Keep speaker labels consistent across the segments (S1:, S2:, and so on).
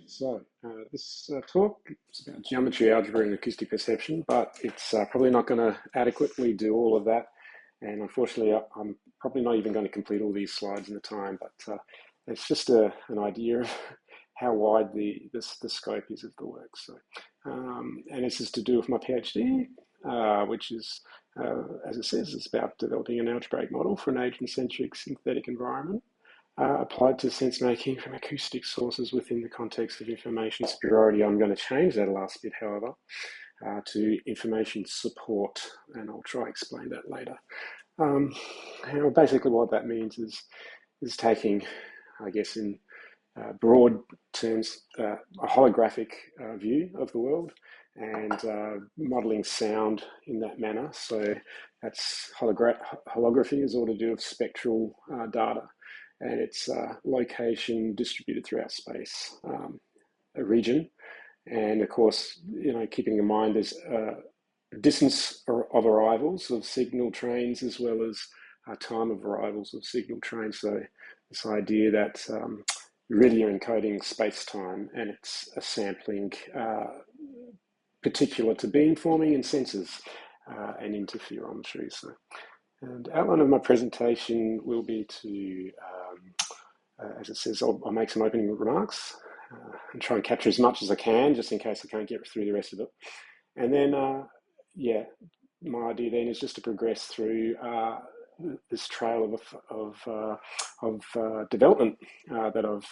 S1: So, this talk is about geometry, algebra, and acoustic perception, but it's probably not going to adequately do all of that. And unfortunately, I'm probably not even going to complete all these slides in the time, but it's just an idea of how wide the scope is of the work. So, and this is to do with my PhD, which is, as it says, it's about developing an algebraic model for an agent-centric synthetic environment. Applied to sense making from acoustic sources within the context of information superiority. I'm going to change that last bit, however, to information support, and I'll try to explain that later. Basically what that means is taking, I guess in broad terms, a holographic view of the world and modelling sound in that manner. So that's holography is all to do with spectral data. And its location distributed throughout space, a region. And of course, keeping in mind there's distance of arrivals of signal trains as well as time of arrivals of signal trains. So this idea that really you're encoding space-time and it's a sampling particular to beamforming and sensors and interferometry. So. And outline of my presentation will be to, as it says, I'll make some opening remarks and try and capture as much as I can, just in case I can't get through the rest of it. And then, my idea then is just to progress through this trail of development that I've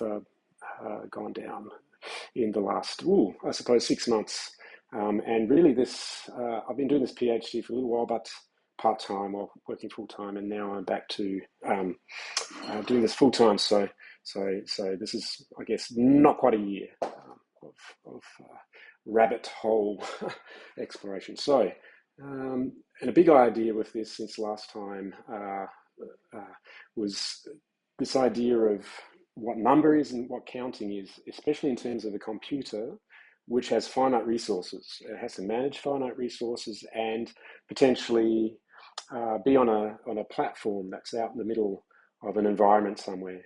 S1: gone down in the last, I suppose, 6 months. And really I've been doing this PhD for a little while, but part-time or working full-time, and now I'm back to doing this full-time. So this is, I guess, not quite a year of rabbit hole exploration. So, and a big idea with this since last time was this idea of what number is and what counting is, especially in terms of a computer which has finite resources. It has to manage finite resources and potentially be on a platform that's out in the middle of an environment somewhere.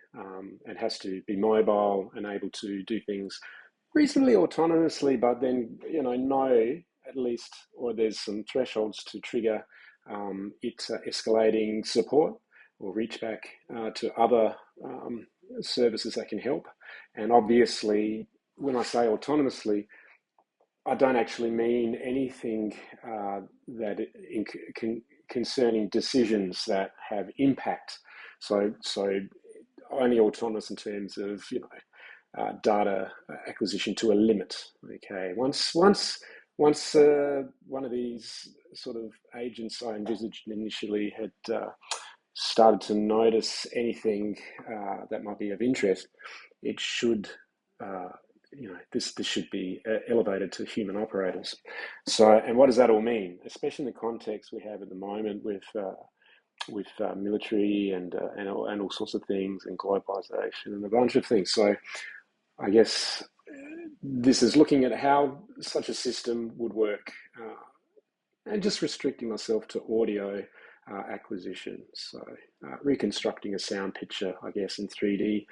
S1: It has to be mobile and able to do things reasonably autonomously, but then know at least, or there's some thresholds to trigger its escalating support or reach back to other services that can help. And obviously, when I say autonomously, I don't actually mean anything concerning decisions that have impact. So only autonomous in terms of data acquisition to a limit. Okay, once one of these sort of agents I envisaged initially had started to notice anything that might be of interest, it should. This should be elevated to human operators. So, and what does that all mean? Especially in the context we have at the moment with military and all sorts of things and globalization and a bunch of things. So, I guess this is looking at how such a system would work, and just restricting myself to audio acquisition. So reconstructing a sound picture, I guess, in 3D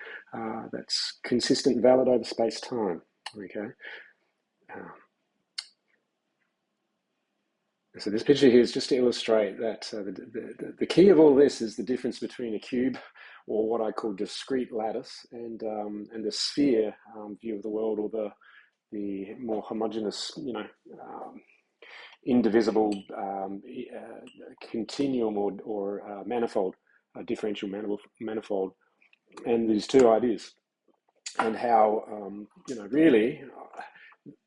S1: that's consistent and valid over space-time. Okay. So this picture here is just to illustrate that the key of all this is the difference between a cube, or what I call discrete lattice, and the sphere view of the world, or the more homogeneous, indivisible continuum or manifold, differential manifold, and these two ideas, and how really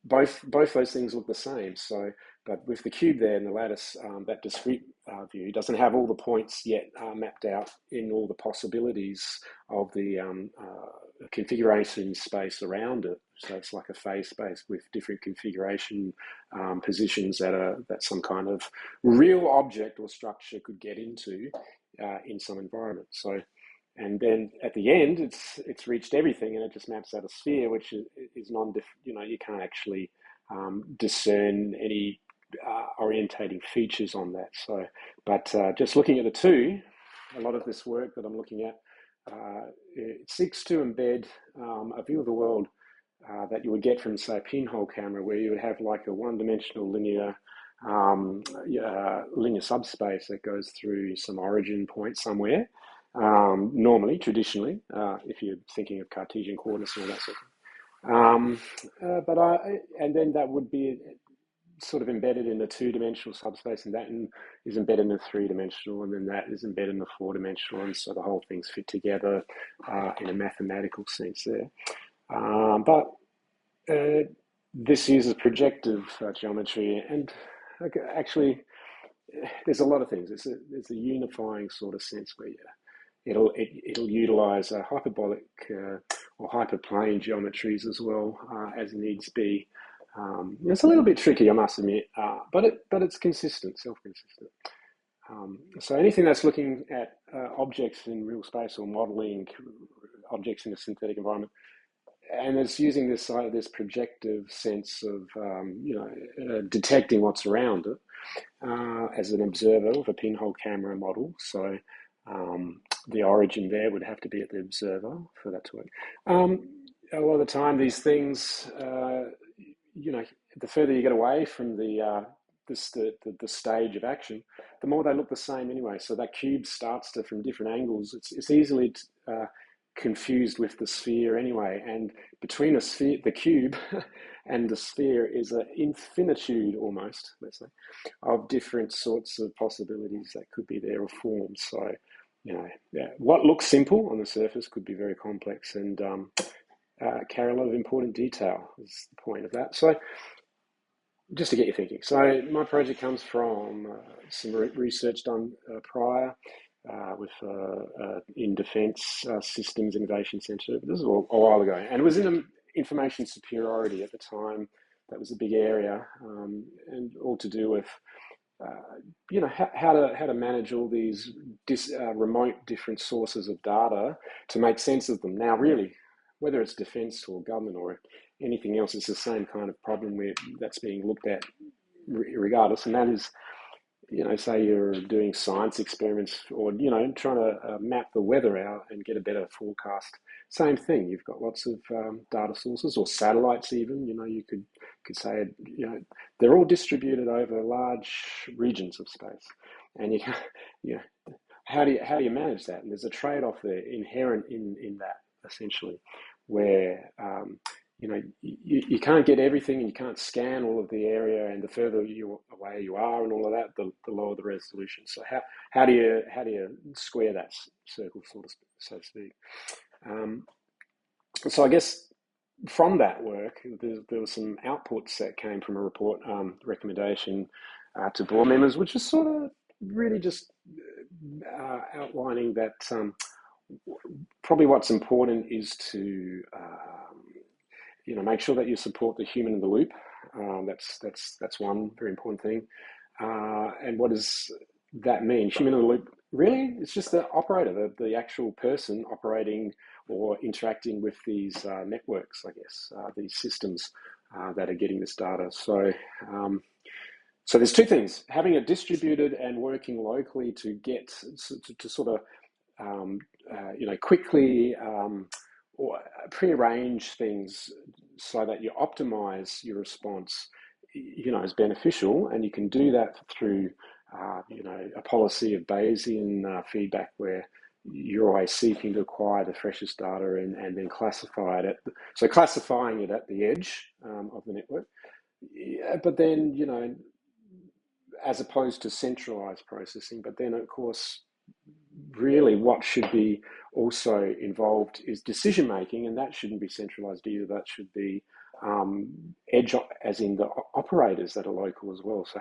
S1: both those things look the same. So, but with the cube there and the lattice, that discrete view doesn't have all the points yet mapped out in all the possibilities of the configuration space around it. So it's like a phase space with different configuration positions that some kind of real object or structure could get into in some environment. So, and then at the end, it's reached everything, and it just maps out a sphere, which is you can't actually discern any orientating features on that. So, but just looking at the two, a lot of this work that I'm looking at, it seeks to embed a view of the world that you would get from, say, a pinhole camera, where you would have like a one-dimensional linear subspace that goes through some origin point somewhere. Normally, traditionally, if you're thinking of Cartesian coordinates and all that sort of thing. And then that would be sort of embedded in a two-dimensional subspace, and that is embedded in a three-dimensional, and then that is embedded in a four-dimensional, and so the whole thing's fit together in a mathematical sense there. But this uses projective geometry, and actually, there's a lot of things. There's a unifying sort of sense where it'll utilize hyperbolic or hyperplane geometries as well as needs be. It's a little bit tricky, I must admit, but it's consistent, self-consistent. So anything that's looking at objects in real space or modeling objects in a synthetic environment, and it's using this projective sense of detecting what's around it as an observer with a pinhole camera model. So the origin there would have to be at the observer for that to work. A lot of the time, these things, the further you get away from the stage of action, the more they look the same anyway. So that cube starts to, from different angles, it's easily confused with the sphere anyway. And between the cube and the sphere is an infinitude almost, let's say, of different sorts of possibilities that could be there or forms. So, what looks simple on the surface could be very complex and carry a lot of important detail, is the point of that. So just to get you thinking. So my project comes from some research done prior with in Defence Systems Innovation Centre. This is a while ago, and it was in information superiority at the time. That was a big area, and all to do with how to manage all these remote different sources of data to make sense of them. Now, really, whether it's defence or government or anything else, it's the same kind of problem that's being looked at regardless, and that is, say you're doing science experiments or, trying to map the weather out and get a better forecast. Same thing, you've got lots of data sources, or satellites even, you could say, they're all distributed over large regions of space. And how do you manage that? And there's a trade-off there inherent in that, essentially, where you can't get everything, and you can't scan all of the area, and the further away you are and all of that, the lower the resolution. So how do you square that circle, so to speak? So I guess from that work, there were some outputs that came from a report recommendation to board members, which is sort of really just outlining that probably what's important is to make sure that you support the human in the loop. That's one very important thing. And what does that mean? Human in the loop, really? It's just the operator, the actual person operating or interacting with these networks, I guess, these systems that are getting this data. So there's two things: having it distributed and working locally to get to sort of quickly or prearrange things so that you optimize your response, is beneficial, and you can do that through, a policy of Bayesian feedback, where you're always seeking to acquire the freshest data and then classify it so classifying it at the edge of the network. But then, as opposed to centralized processing, but then of course, really what should be also involved is decision making, and that shouldn't be centralized either. That should be edge, as in the operators that are local as well. So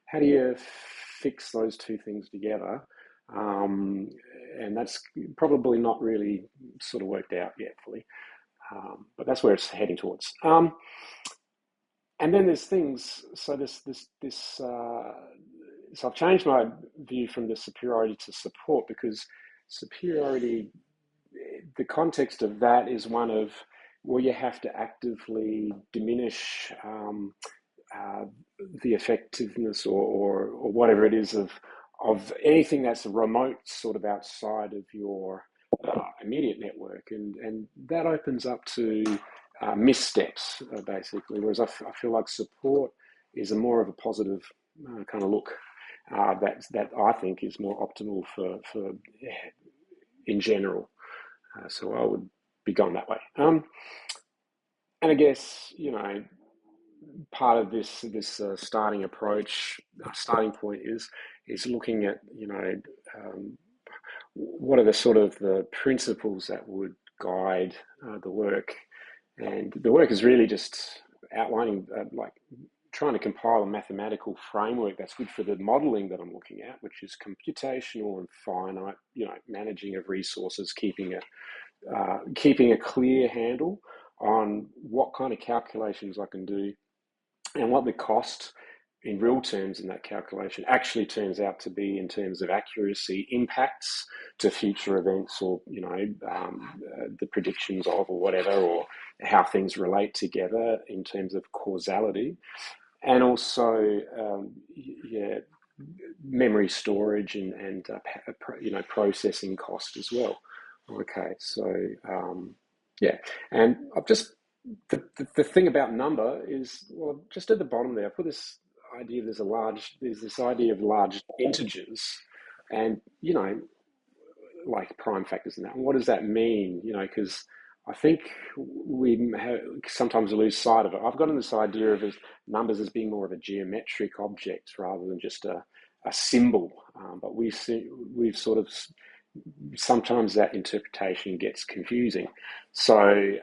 S1: how do you fix those two things together? And that's probably not really sort of worked out yet fully, but that's where it's heading towards. And then there's things. So so I've changed my view from the superiority to support, because superiority, the context of that is one of, well, you have to actively diminish the effectiveness or whatever it is of anything that's remote, sort of outside of your immediate network, and that opens up to missteps, basically. Whereas I feel like support is a more of a positive kind of look that I think is more optimal for in general. So I would be going that way. And I guess, part of this starting approach, starting point is looking at, what are the sort of the principles that would guide the work. And the work is really just outlining, like trying to compile a mathematical framework that's good for the modeling that I'm looking at, which is computational and finite, managing of resources, keeping a clear handle on what kind of calculations I can do and what the cost in real terms in that calculation actually turns out to be in terms of accuracy, impacts to future events, or the predictions of, or whatever, or how things relate together in terms of causality, and also memory storage and processing cost as well. Okay, so and I've just the thing about number is, well, just at the bottom there, I put this idea. There's this idea of large integers, and like prime factors and that. And what does that mean? Because I think we sometimes lose sight of it. I've gotten this idea of numbers as being more of a geometric object rather than just a symbol. But we've sort of, sometimes that interpretation gets confusing. So,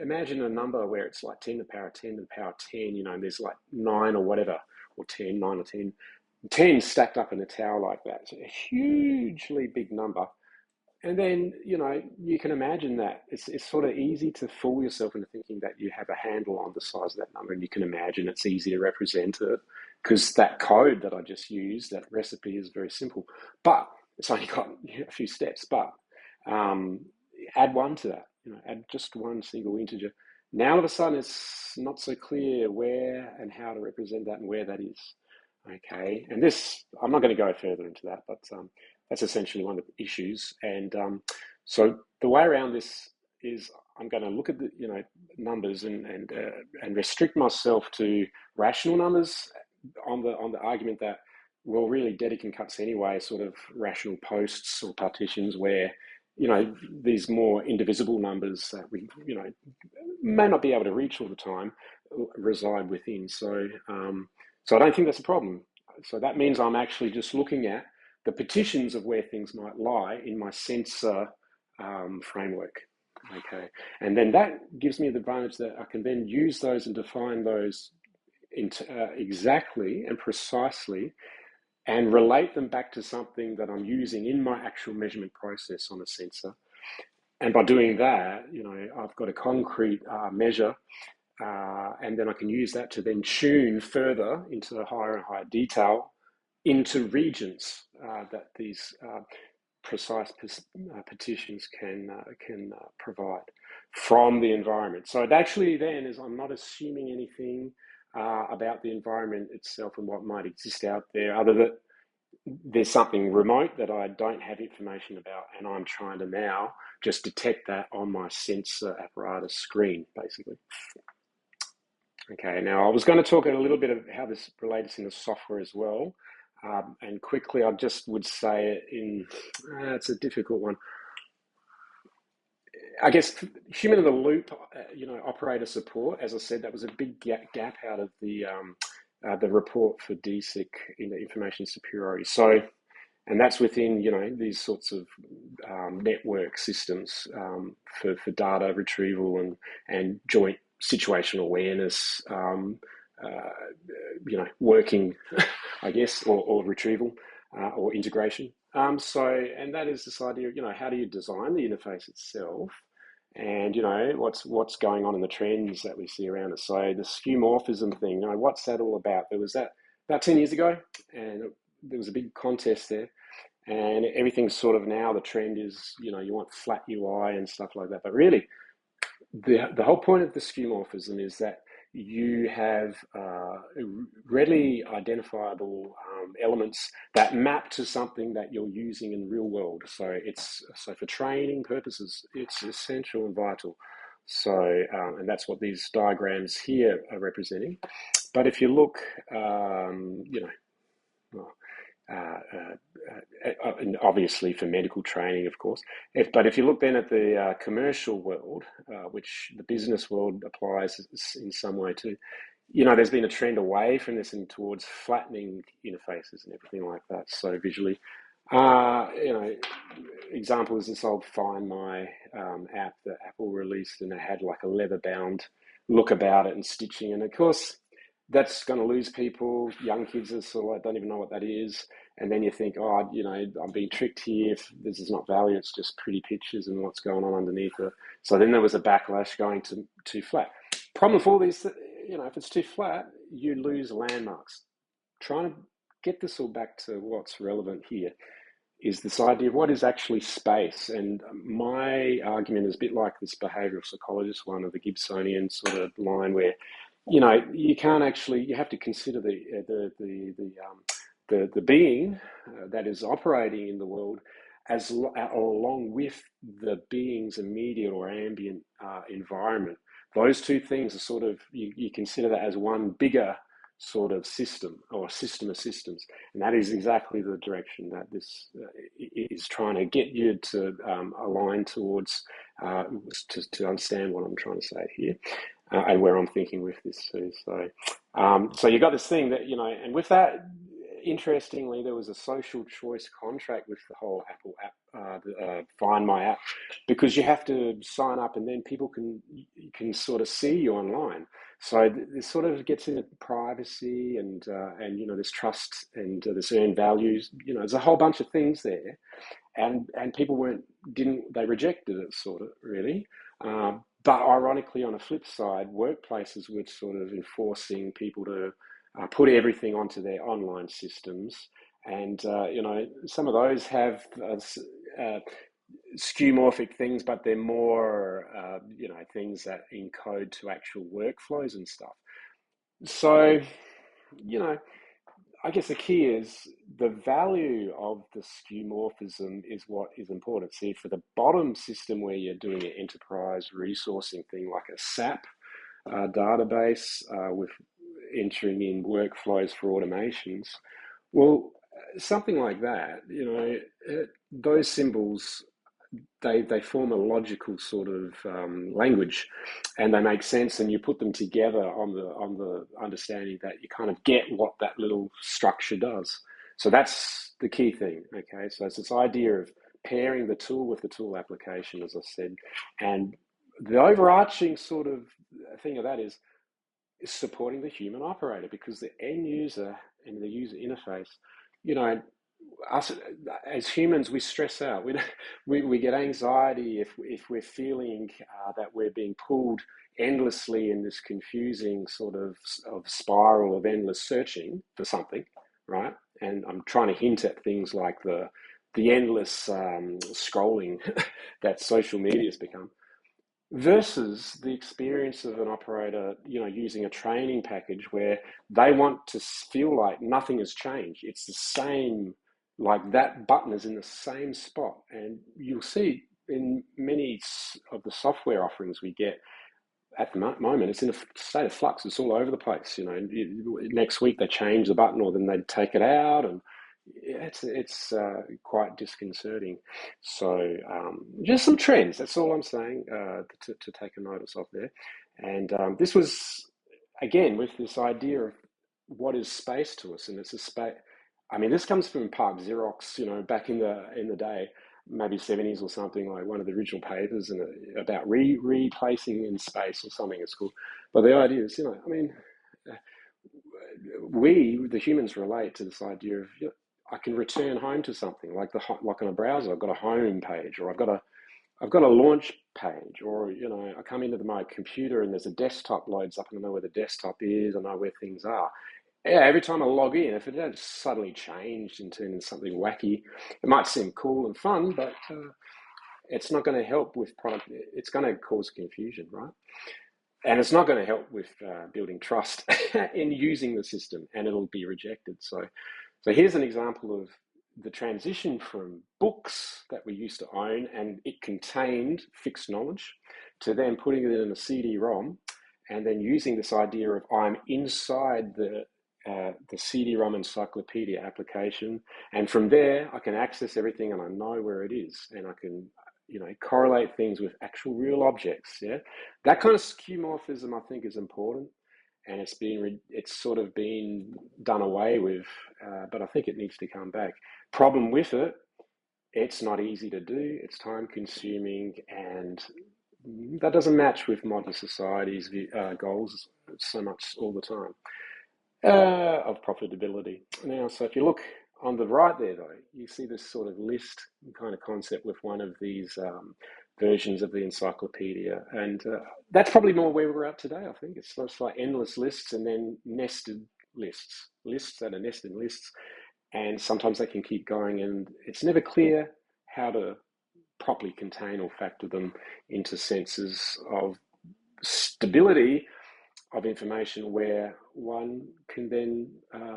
S1: imagine a number where it's like 10 to the power of 10 to the power of 10, and there's like 9 or whatever, or 10, 9 or 10. 10 stacked up in a tower like that. It's a hugely big number. And then, you can imagine that it's sort of easy to fool yourself into thinking that you have a handle on the size of that number, and you can imagine it's easy to represent it because that code that I just used, that recipe, is very simple. But it's only got a few steps. But add one to that, add just one single integer. Now all of a sudden it's not so clear where and how to represent that and where that is. Okay, and this, I'm not going to go further into that, but that's essentially one of the issues. And so the way around this is I'm going to look at the numbers and restrict myself to rational numbers on the argument that, well, really Dedekind cuts anyway, sort of rational posts or partitions where these more indivisible numbers that we may not be able to reach all the time reside within. So I don't think that's a problem. So that means I'm actually just looking at the partitions of where things might lie in my sensor framework. Okay, and then that gives me the advantage that I can then use those and define those exactly and precisely, and relate them back to something that I'm using in my actual measurement process on a sensor. And by doing that, I've got a concrete measure. And then I can use that to then tune further into higher and higher detail into regions that these precise partitions can provide from the environment. So it actually then is, I'm not assuming anything about the environment itself and what might exist out there, other than there's something remote that I don't have information about, and I'm trying to now just detect that on my sensor apparatus screen, basically. Okay, now I was going to talk a little bit of how this relates into software as well. And quickly, I just would say it's a difficult one. I guess human in the loop, operator support, as I said, that was a big gap out of the report for DSIC in the information superiority. So, and that's within, these sorts of network systems for data retrieval and joint situational awareness, working, I guess, or retrieval or integration. And that is this idea of, how do you design the interface itself, and what's going on in the trends that we see around us. So the skeuomorphism thing, what's that all about? There was that about 10 years ago, and there was a big contest there. And everything's sort of now, the trend is, you want flat UI and stuff like that. But really, the whole point of the skeuomorphism is that you have readily identifiable elements that map to something that you're using in the real world. So for training purposes, it's essential and vital. So, and that's what these diagrams here are representing. But if you look, you know, well, and obviously for medical training, of course. But if you look then at the commercial world, which the business world applies in some way too, you know, there's been a trend away from this and towards flattening interfaces and everything like that. So visually, you know, example is this old Find My app that Apple released, and it had like a leather-bound look about it and stitching. And of course, that's going to lose people. Young kids are sort of like, don't even know what that is. And then you think, oh, you know, I'm being tricked here. If this is not value, it's just pretty pictures and what's going on underneath it. So then there was a backlash going to too flat. Problem with all these, you know, if it's too flat, you lose landmarks. Trying to get this all back to what's relevant here is this idea of what is actually space. And my argument is a bit like this behavioral psychologist one of the Gibsonian sort of line where, you know, you can't actually, you have to consider the being that is operating in the world as along with the being's immediate or ambient environment. Those two things are sort of, you consider that as one bigger sort of system or system of systems. And that is exactly the direction that this is trying to get you to align towards, to understand what I'm trying to say here. And where I'm thinking with this too. So you got this thing that, you know, and with that, interestingly, there was a social choice contract with the whole Apple app, Find My app, because you have to sign up and then people can sort of see you online. So this sort of gets into privacy and you know, this trust and this earned values. You know, there's a whole bunch of things there, and people they rejected it sort of really. But ironically, on a flip side, workplaces were sort of enforcing people to put everything onto their online systems. And, you know, some of those have skeuomorphic things, but they're more, you know, things that encode to actual workflows and stuff. So, you know, I guess the key is the value of the skeuomorphism is what is important. See, for the bottom system where you're doing an enterprise resourcing thing like a SAP database with entering in workflows for automations, well, something like that, you know, those symbols, they form a logical sort of language, and they make sense, and you put them together on the understanding that you kind of get what that little structure does. So that's the key thing. Okay, so it's this idea of pairing the tool with the tool application, as I said, and the overarching sort of thing of that is supporting the human operator, because the end user and the user interface, you know, us as humans, we stress out. We get anxiety if we're feeling that we're being pulled endlessly in this confusing sort of spiral of endless searching for something, right? And I'm trying to hint at things like the endless scrolling that social media has become, versus the experience of an operator, you know, using a training package where they want to feel like nothing has changed. It's the same, like that button is in the same spot. And you'll see in many of the software offerings we get at the moment, it's in a state of flux. It's all over the place. You know, next week they change the button, or then they take it out, and it's quite disconcerting. So just some trends. That's all I'm saying to take a notice of there. And this was again with this idea of what is space to us, and it's a space. I mean, this comes from Park Xerox, you know, back in the day, maybe 70s or something, like one of the original papers and about replacing in space or something. It's cool. But the idea is, you know, I mean, we the humans relate to this idea of, you know, I can return home to something like like on a browser. I've got a home page, or I've got a launch page, or, you know, I come into my computer and there's a desktop loads up, and I know where the desktop is, I know where things are. Yeah, every time I log in, if it had suddenly changed into something wacky, it might seem cool and fun, but it's not going to help with product. It's going to cause confusion, right? And it's not going to help with building trust in using the system, and it'll be rejected. So here's an example of the transition from books that we used to own and it contained fixed knowledge to then putting it in a CD-ROM and then using this idea of I'm inside the CD-ROM encyclopedia application, and from there I can access everything and I know where it is, and I can correlate things with actual real objects. Yeah, that kind of skeuomorphism I think is important, and it's sort of been done away with, but I think it needs to come back. Problem with it, it's not easy to do, it's time consuming, and that doesn't match with modern society's goals so much all the time of profitability. Now, so if you look on the right there, though, you see this sort of list kind of concept with one of these versions of the encyclopedia, and that's probably more where we're at today. I think it's like endless lists and then nested lists that are nested lists, and sometimes they can keep going, and it's never clear how to properly contain or factor them into senses of stability of information where one can then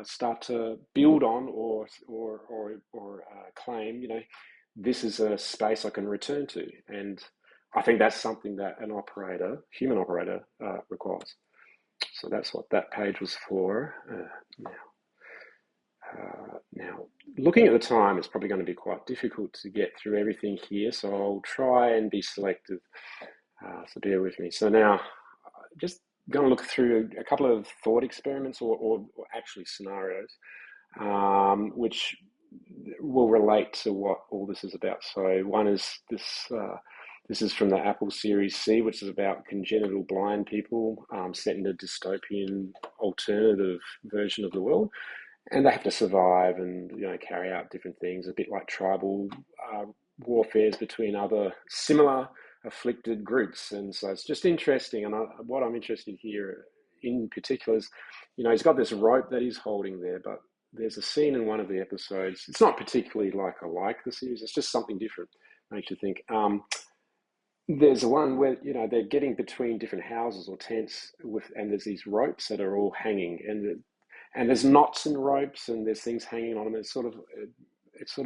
S1: start to build on or claim, this is a space I can return to. And I think that's something that an operator, human operator, requires. So that's what that page was for. Now, looking at the time, it's probably going to be quite difficult to get through everything here, so I'll try and be selective. So bear with me. So now, just going to look through a couple of thought experiments or actually scenarios, which will relate to what all this is about. So one is this. This is from the Apple Series C, which is about congenital blind people set in a dystopian alternative version of the world. And they have to survive and carry out different things, a bit like tribal warfares between other similar afflicted groups. And so it's just interesting. And what I'm interested here in particular is, he's got this rope that he's holding there, but there's a scene in one of the episodes. It's not particularly like I like the series. It's just something different. Makes you think. There's one where they're getting between different houses or tents and there's these ropes that are all hanging, and there's knots and ropes and there's things hanging on them. It sort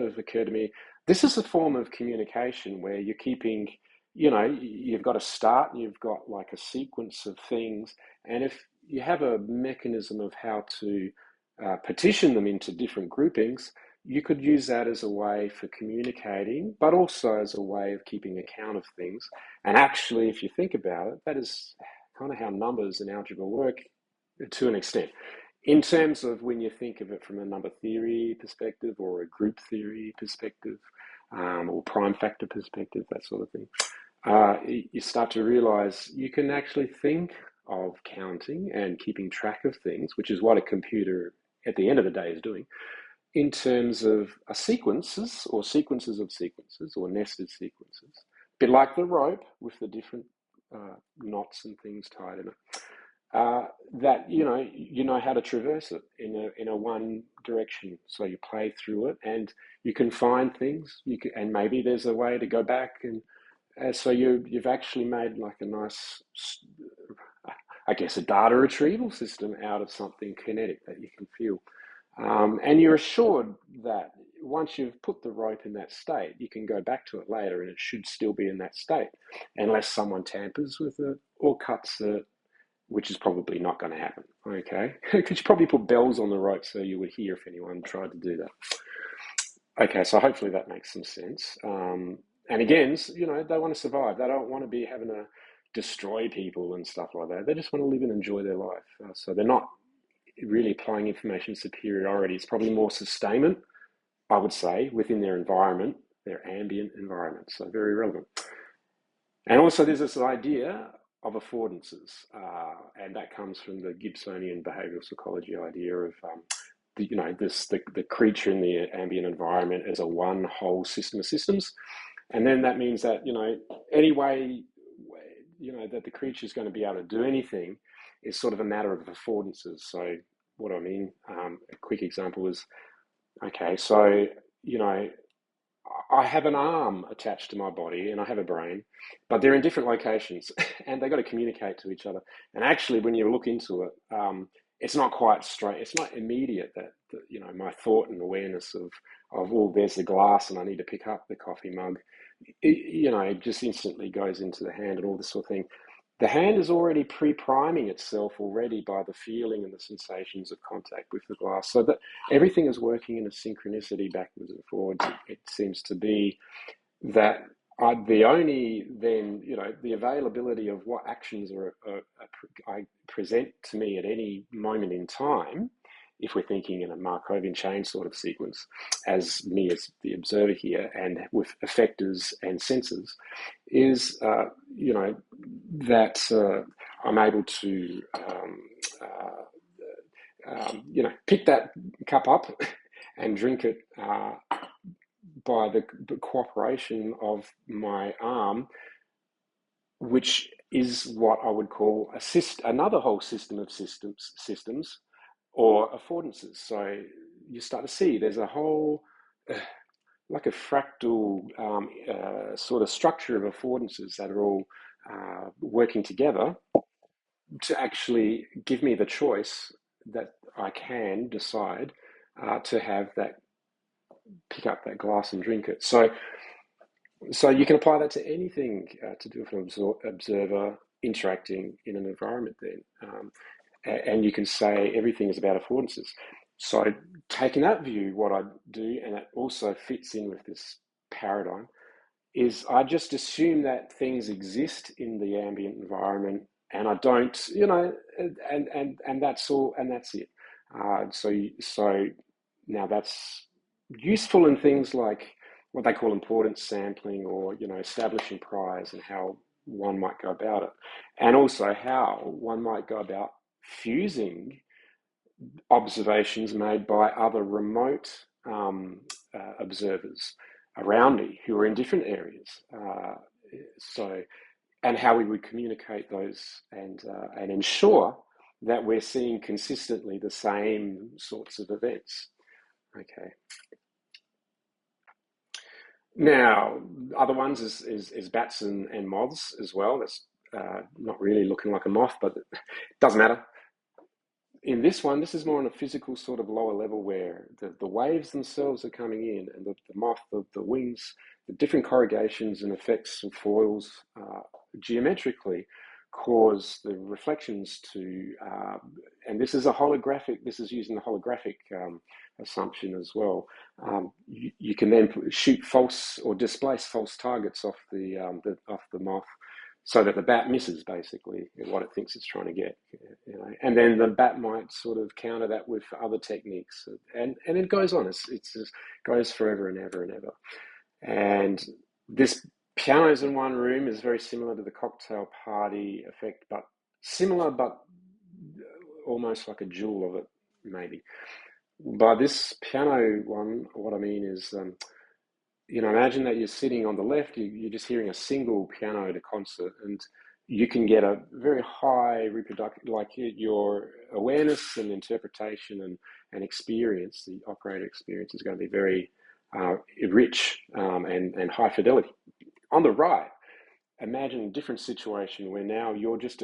S1: of occurred to me, this is a form of communication where you're keeping, you've got a start and you've got like a sequence of things. And if you have a mechanism of how to partition them into different groupings, you could use that as a way for communicating, but also as a way of keeping account of things. And actually, if you think about it, that is kind of how numbers and algebra work to an extent. In terms of when you think of it from a number theory perspective or a group theory perspective, or prime factor perspective, that sort of thing, you start to realize you can actually think of counting and keeping track of things, which is what a computer at the end of the day is doing, in terms of sequences or sequences of sequences or nested sequences. A bit like the rope with the different knots and things tied in it. That you know how to traverse it in a one direction. So you play through it, and you can find things. And maybe there's a way to go back, and so you've actually made like a nice, I guess, a data retrieval system out of something kinetic that you can feel. And you're assured that once you've put the rope in that state, you can go back to it later, and it should still be in that state, unless someone tampers with it or cuts it, which is probably not going to happen, okay? Because you probably put bells on the rope so you would hear if anyone tried to do that. Okay, so hopefully that makes some sense. And again, they want to survive. They don't want to be having to destroy people and stuff like that. They just want to live and enjoy their life. So they're not really applying information superiority. It's probably more sustainment, I would say, within their environment, their ambient environment. So very relevant. And also there's this idea of affordances, and that comes from the Gibsonian behavioral psychology idea of the creature in the ambient environment as a one whole system of systems, and then that means that any way that the creature is going to be able to do anything is sort of a matter of affordances. So what I mean, a quick example is, okay, so I have an arm attached to my body and I have a brain, but they're in different locations and they've got to communicate to each other. And actually, when you look into it, it's not quite straight. It's not immediate that you know, my thought and awareness of oh, there's the glass and I need to pick up the coffee mug. You know, it just instantly goes into the hand and all this sort of thing. The hand is already pre-priming itself already by the feeling and the sensations of contact with the glass, so that everything is working in a synchronicity backwards and forwards. It seems to be that the only then, you know, the availability of what actions I present to me at any moment in time, if we're thinking in a Markovian chain sort of sequence, as me as the observer here, and with effectors and sensors, is, you know, that I'm able to, you know, pick that cup up and drink it by the cooperation of my arm, which is what I would call another whole system of systems or affordances. So you start to see there's a whole, like a fractal sort of structure of affordances that are all working together to actually give me the choice that I can decide to have that, pick up that glass and drink it. So you can apply that to anything to do with an observer interacting in an environment then. And you can say everything is about affordances. So taking that view, what I do, and it also fits in with this paradigm, is I just assume that things exist in the ambient environment, and I don't, you know, and that's all, and that's it. So now that's useful in things like what they call importance sampling, or, you know, establishing priors and how one might go about it, and also how one might go about fusing observations made by other remote observers around me who are in different areas. And how we would communicate those and ensure that we're seeing consistently the same sorts of events. Okay. Now, other ones is bats and moths as well. That's not really looking like a moth, but it doesn't matter. In this one, this is more on a physical sort of lower level, where the waves themselves are coming in, and the moth, the wings, the different corrugations and effects of foils geometrically cause the reflections to, and this is using the holographic assumption as well. You can then shoot false or displace false targets off the moth, so that the bat misses basically what it thinks it's trying to get, you know. And then the bat might sort of counter that with other techniques, and it goes on. It's just goes forever and ever and ever. And this pianos in one room is very similar to the cocktail party effect, but similar, but almost like a jewel of it, maybe. By this piano one, what I mean is, you know, imagine that you're sitting on the left, you're just hearing a single piano at a concert, and you can get a very high reproductive, like your awareness and interpretation and experience, the operator experience is going to be very rich and high fidelity. On the right, imagine a different situation where now you're just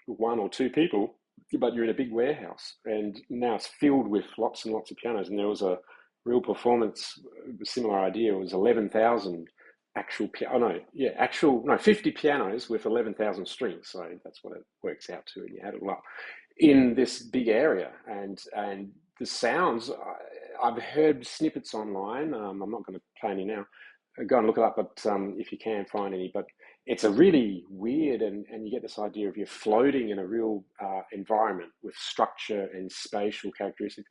S1: one or two people, but you're in a big warehouse, and now it's filled with lots and lots of pianos. And there was a real performance, similar idea. It was 11,000 actual 50 pianos with 11,000 strings. So that's what it works out to, and you add it all up in this big area. And the sounds, I've heard snippets online. I'm not going to play any now. Go and look it up, but if you can find any. But it's a really weird, and you get this idea of you're floating in a real environment with structure and spatial characteristics,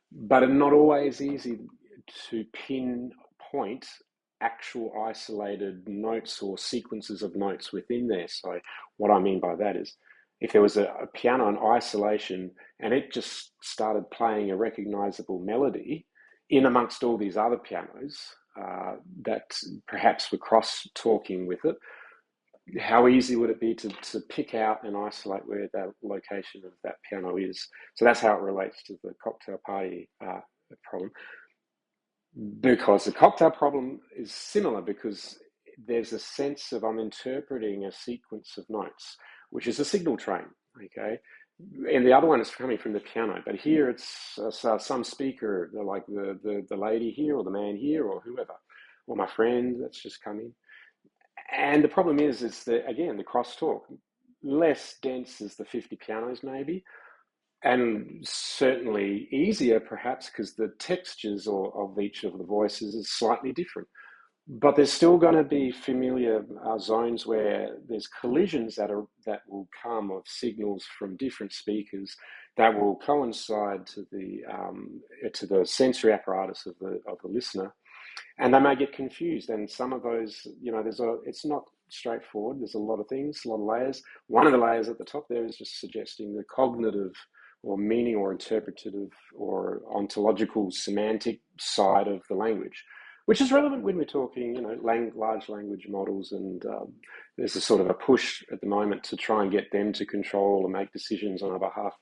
S1: but it's not always easy to pinpoint actual isolated notes or sequences of notes within there. So what I mean by that is, if there was a piano in isolation and it just started playing a recognizable melody in amongst all these other pianos that perhaps were cross-talking with it, how easy would it be to pick out and isolate where that location of that piano is? So that's how it relates to the cocktail party problem. Because the cocktail problem is similar, because there's a sense of I'm interpreting a sequence of notes, which is a signal train, okay? and the other one is coming from the piano. But here it's some speaker, like the lady here or the man here or whoever, or my friend that's just come in. And the problem is that, again, the crosstalk, less dense as the 50 pianos maybe, and certainly easier perhaps because the textures of each of the voices is slightly different. But there's still going to be familiar zones where there's collisions that will come of signals from different speakers that will coincide to the sensory apparatus of the listener, and they may get confused. And some of those, it's not straightforward. There's a lot of things, a lot of layers. One of the layers at the top there is just suggesting the cognitive or meaning or interpretative or ontological semantic side of the language, which is relevant when we're talking, large language models. And there's a sort of a push at the moment to try and get them to control and make decisions on our behalf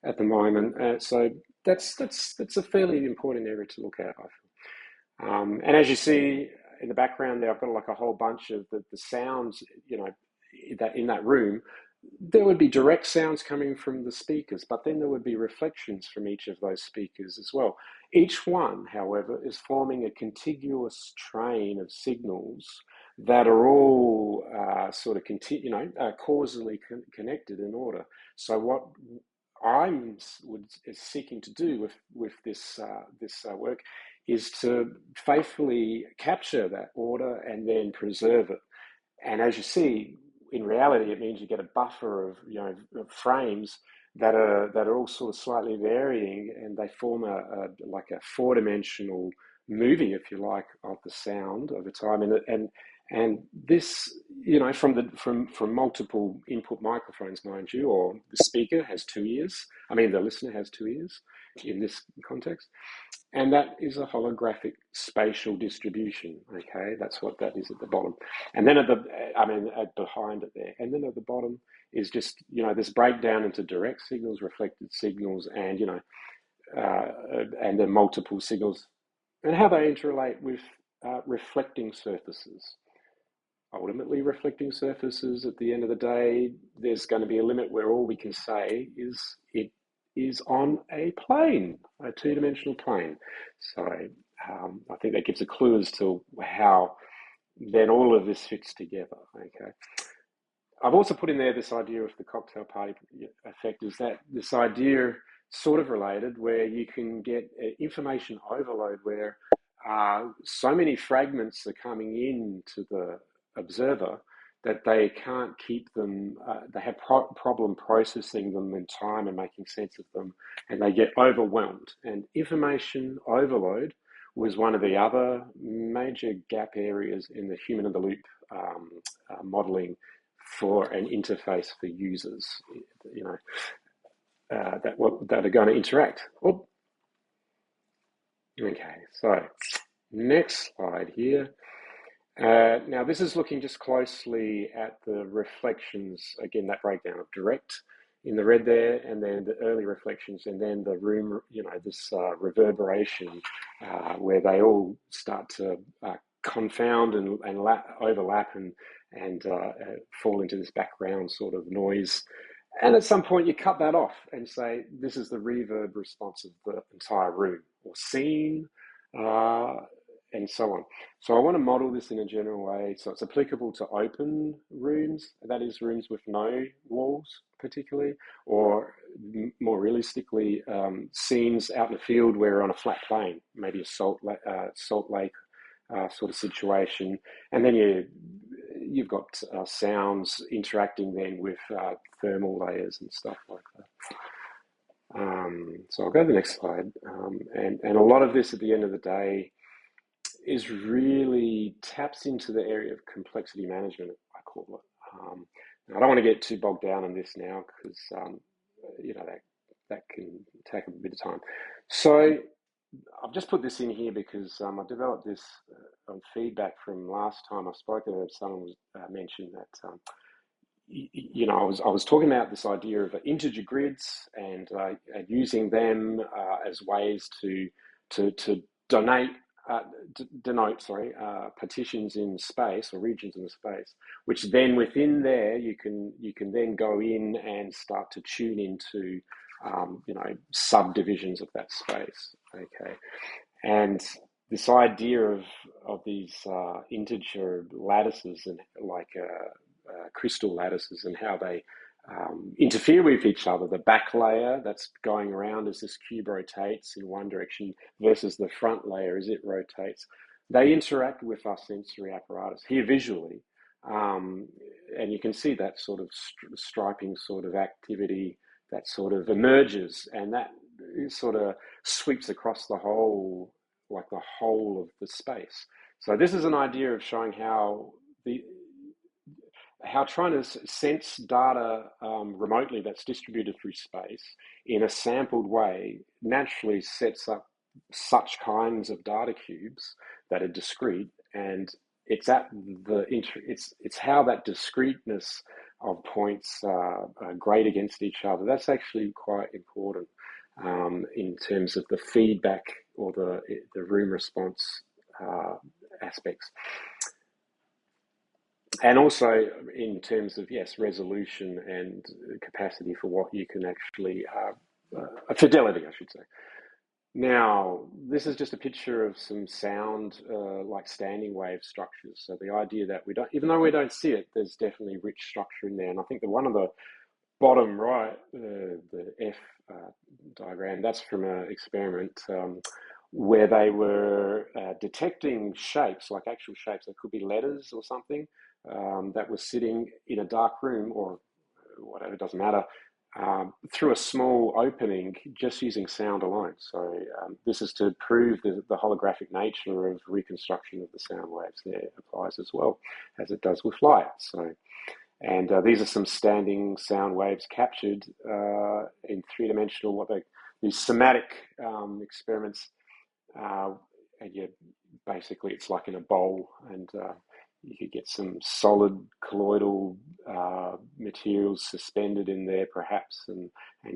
S1: at the moment. So that's a fairly important area to look at, I feel. And as you see in the background there, I've got like a whole bunch of the sounds, that in that room. There would be direct sounds coming from the speakers, but then there would be reflections from each of those speakers as well. Each one, however, is forming a contiguous train of signals that are all sort of causally connected in order. So what I'm seeking to do with this work is to faithfully capture that order and then preserve it. And as you see, in reality, it means you get a buffer of frames that are all sort of slightly varying, and they form like a four-dimensional movie, if you like, of the sound over time. And this, from multiple input microphones, mind you, or the speaker has 2 ears. I mean, the listener has 2 ears in this context. And that is a holographic spatial distribution. Okay, that's what that is at the bottom. And then behind it there, and then at the bottom is just this breakdown into direct signals, reflected signals, and and then multiple signals, and how they interrelate with reflecting surfaces. Ultimately, reflecting surfaces, at the end of the day, there's going to be a limit where all we can say is it is on a plane, a two-dimensional plane. So I think that gives a clue as to how then all of this fits together. Okay. I've also put in there this idea of the cocktail party effect. Is that this idea sort of related, where you can get information overload, where so many fragments are coming in to the observer that they can't keep them, they have problem processing them in time and making sense of them, and they get overwhelmed. And information overload was one of the other major gap areas in the human-in-the-loop modeling for an interface for users, that are going to interact. Oh. Okay, so next slide here. Now this is looking just closely at the reflections, again, that breakdown of direct in the red there, and then the early reflections, and then the room, this reverberation where they all start to confound and overlap and fall into this background sort of noise. And at some point you cut that off and say, this is the reverb response of the entire room or scene, and so on. So I want to model this in a general way. So it's applicable to open rooms, that is rooms with no walls particularly, or more realistically, scenes out in the field where we're on a flat plain, maybe a salt lake sort of situation. And then you've got sounds interacting then with thermal layers and stuff like that. So I'll go to the next slide. And a lot of this at the end of the day is really taps into the area of complexity management, I call it. I don't want to get too bogged down on this now because, that can take a bit of time. So I've just put this in here because I developed this on feedback from last time I spoke. Someone mentioned that I was talking about this idea of integer grids and using them as ways to donate denote, partitions in space, or regions in space, which then within there you can then go in and start to tune into subdivisions of that space. Okay, and this idea of these integer lattices, and like crystal lattices, and how they interfere with each other. The back layer that's going around as this cube rotates in one direction versus the front layer as it rotates. They interact with our sensory apparatus here visually. And you can see that sort of striping sort of activity that sort of emerges, and that sort of sweeps across the whole, like the whole of the space. So this is an idea of showing how trying to sense data remotely that's distributed through space in a sampled way naturally sets up such kinds of data cubes that are discrete, and it's how that discreteness of points grade against each other. That's actually quite important in terms of the feedback or the room response aspects. And also in terms of, yes, resolution and capacity for what you can actually, fidelity, I should say. Now, this is just a picture of some sound, like standing wave structures. So the idea that even though we don't see it, there's definitely rich structure in there. And I think that one of the bottom right, the F diagram, that's from an experiment where they were detecting shapes, like actual shapes. That could be letters or something that was sitting in a dark room or whatever, it doesn't matter, through a small opening just using sound alone. So this is to prove the holographic nature of reconstruction of the sound waves. There applies as well as it does with light. So, and these are some standing sound waves captured in three-dimensional, these somatic experiments. And basically it's like in a bowl, and you could get some solid colloidal materials suspended in there perhaps, and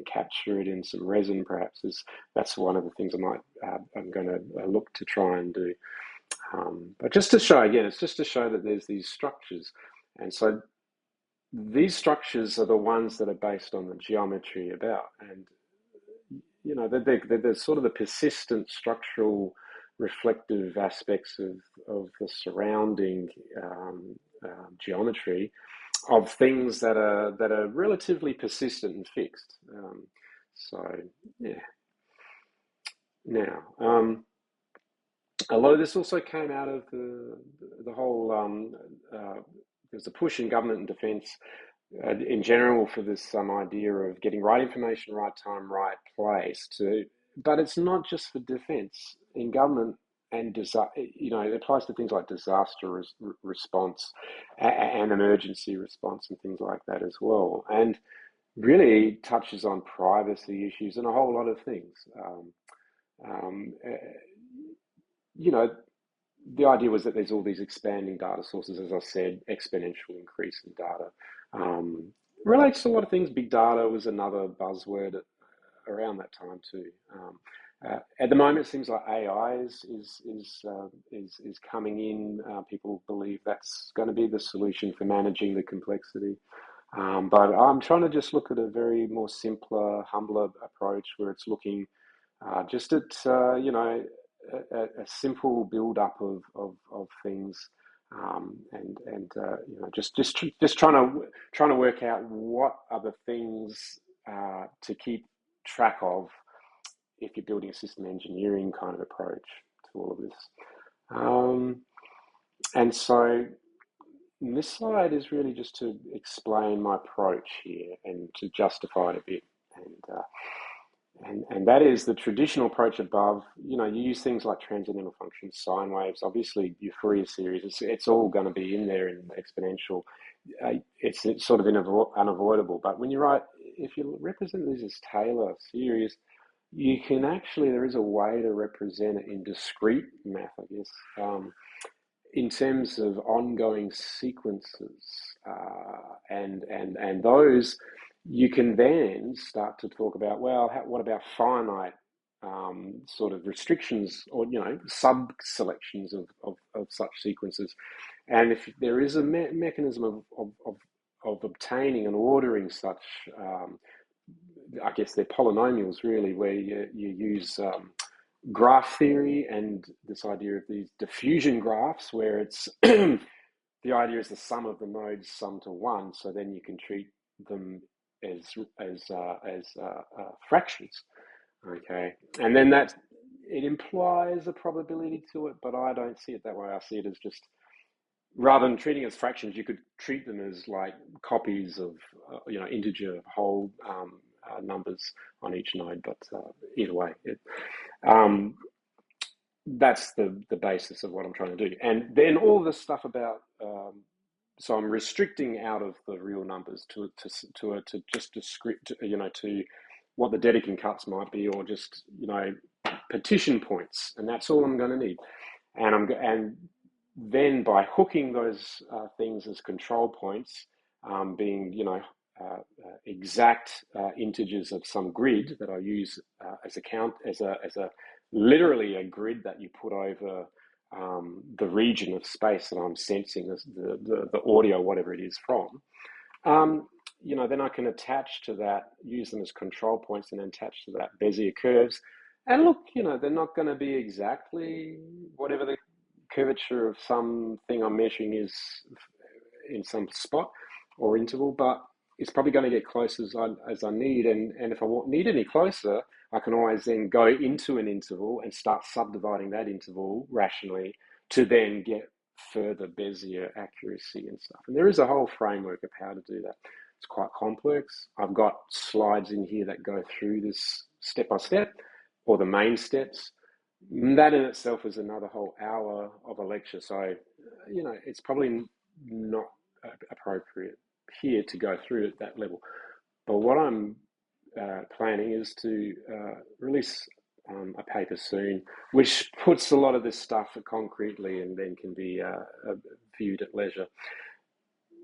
S1: capture it in some resin perhaps. That's one of the things I'm going to look to try and do. But just to show, again, it's just to show that there's these structures. And so these structures are the ones that are based on the geometry about. And, they're sort of the persistent structural reflective aspects of the surrounding geometry of things that are relatively persistent and fixed. So yeah. Now, although this also came out of the whole, there's a push in government and defence in general for this idea of getting right information, right time, right place. But it's not just for defence. In government and it applies to things like disaster response and emergency response and things like that as well. And really touches on privacy issues and a whole lot of things. The idea was that there's all these expanding data sources, as I said, exponential increase in data. Relates to a lot of things. Big data was another buzzword around that time too. At the moment, it seems like AI is coming in. People believe that's going to be the solution for managing the complexity. But I'm trying to just look at a very more simpler, humbler approach where it's looking just at a simple build up of things, just trying to work out what are the things to keep track of if you're building a system engineering kind of approach to all of this. And so this slide is really just to explain my approach here and to justify it a bit. And that is the traditional approach above. You use things like transcendental functions, sine waves, obviously your Fourier series. It's all going to be in there in exponential. It's sort of unavoidable. But if you represent these as Taylor series, you can actually, there is a way to represent it in discrete math, I guess, in terms of ongoing sequences, and those you can then start to talk about, well, what about finite sort of restrictions or, sub-selections of such sequences. And if there is a mechanism of obtaining and ordering such, I guess they're polynomials really, where you use graph theory and this idea of these diffusion graphs, where it's the idea is the sum of the nodes sum to one, so then you can treat them as fractions. Okay, and then that it implies a probability to it, but I don't see it that way. I see it as just, rather than treating as fractions, you could treat them as like copies of integer whole numbers on each node. But either way, that's the basis of what I'm trying to do. And then all this stuff about so I'm restricting out of the real numbers to just a script, to what the Dedekind cuts might be, or just partition points, and that's all I'm going to need. And then by hooking those things as control points, being exact integers of some grid that I use as a literally a grid that you put over the region of space that I'm sensing the audio, whatever it is from. Then I can attach to that, use them as control points, and then attach to that Bezier curves. And look, they're not going to be exactly whatever the curvature of something I'm measuring is in some spot or interval, but it's probably going to get close as I need. And if I need any closer, I can always then go into an interval and start subdividing that interval rationally to then get further Bezier accuracy and stuff. And there is a whole framework of how to do that. It's quite complex. I've got slides in here that go through this step by step, or the main steps. That in itself is another whole hour of a lecture. So, it's probably not appropriate here to go through at that level. But what I'm planning is to release a paper soon, which puts a lot of this stuff concretely and then can be viewed at leisure.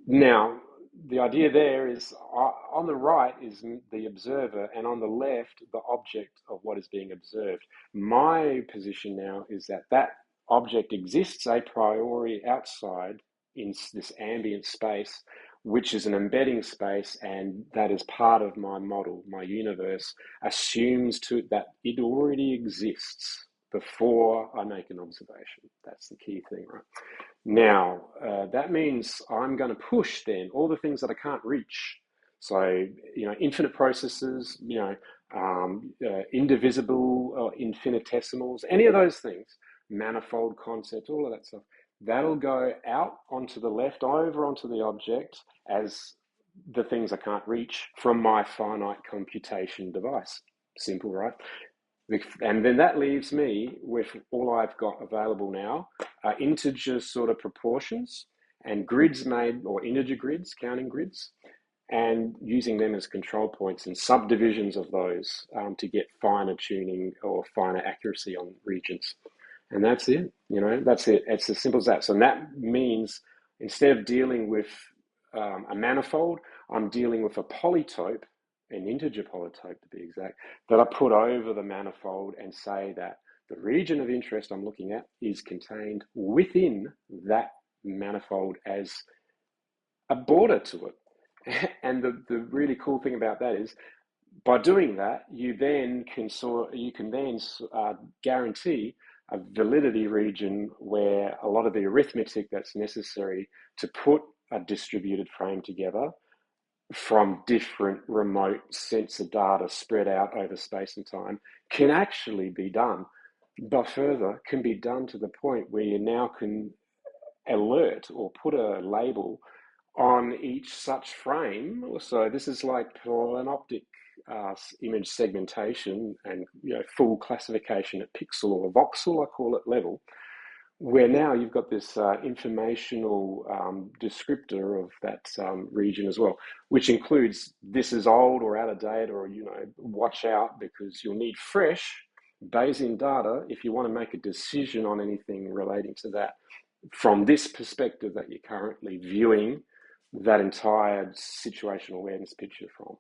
S1: Now, the idea there is on the right is the observer, and on the left, the object of what is being observed. My position now is that object exists a priori outside in this ambient space, which is an embedding space, and that is part of my model. My universe assumes that it already exists before I make an observation. That's the key thing, right? Now, that means I'm going to push then all the things that I can't reach. So, infinite processes, indivisible or infinitesimals, any of those things, manifold concepts, all of that stuff, that'll go out onto the left, over onto the object as the things I can't reach from my finite computation device. Simple, right? And then that leaves me with all I've got available now, integer sort of proportions and grids made, or integer grids, counting grids, and using them as control points and subdivisions of those to get finer tuning or finer accuracy on regions. And that's it, that's it. It's as simple as that. So that means instead of dealing with a manifold, I'm dealing with a polytope, an integer polytope to be exact, that I put over the manifold and say that the region of interest I'm looking at is contained within that manifold as a border to it. And the really cool thing about that is, by doing that, you can then guarantee a validity region where a lot of the arithmetic that's necessary to put a distributed frame together from different remote sensor data spread out over space and time can actually be done. But further, can be done to the point where you now can alert or put a label on each such frame. So this is like for an optic image segmentation and full classification at pixel or voxel, I call it, level, where now you've got this informational descriptor of that region as well, which includes this is old or out of date, or watch out because you'll need fresh Bayesian data if you want to make a decision on anything relating to that from this perspective that you're currently viewing that entire situational awareness picture from.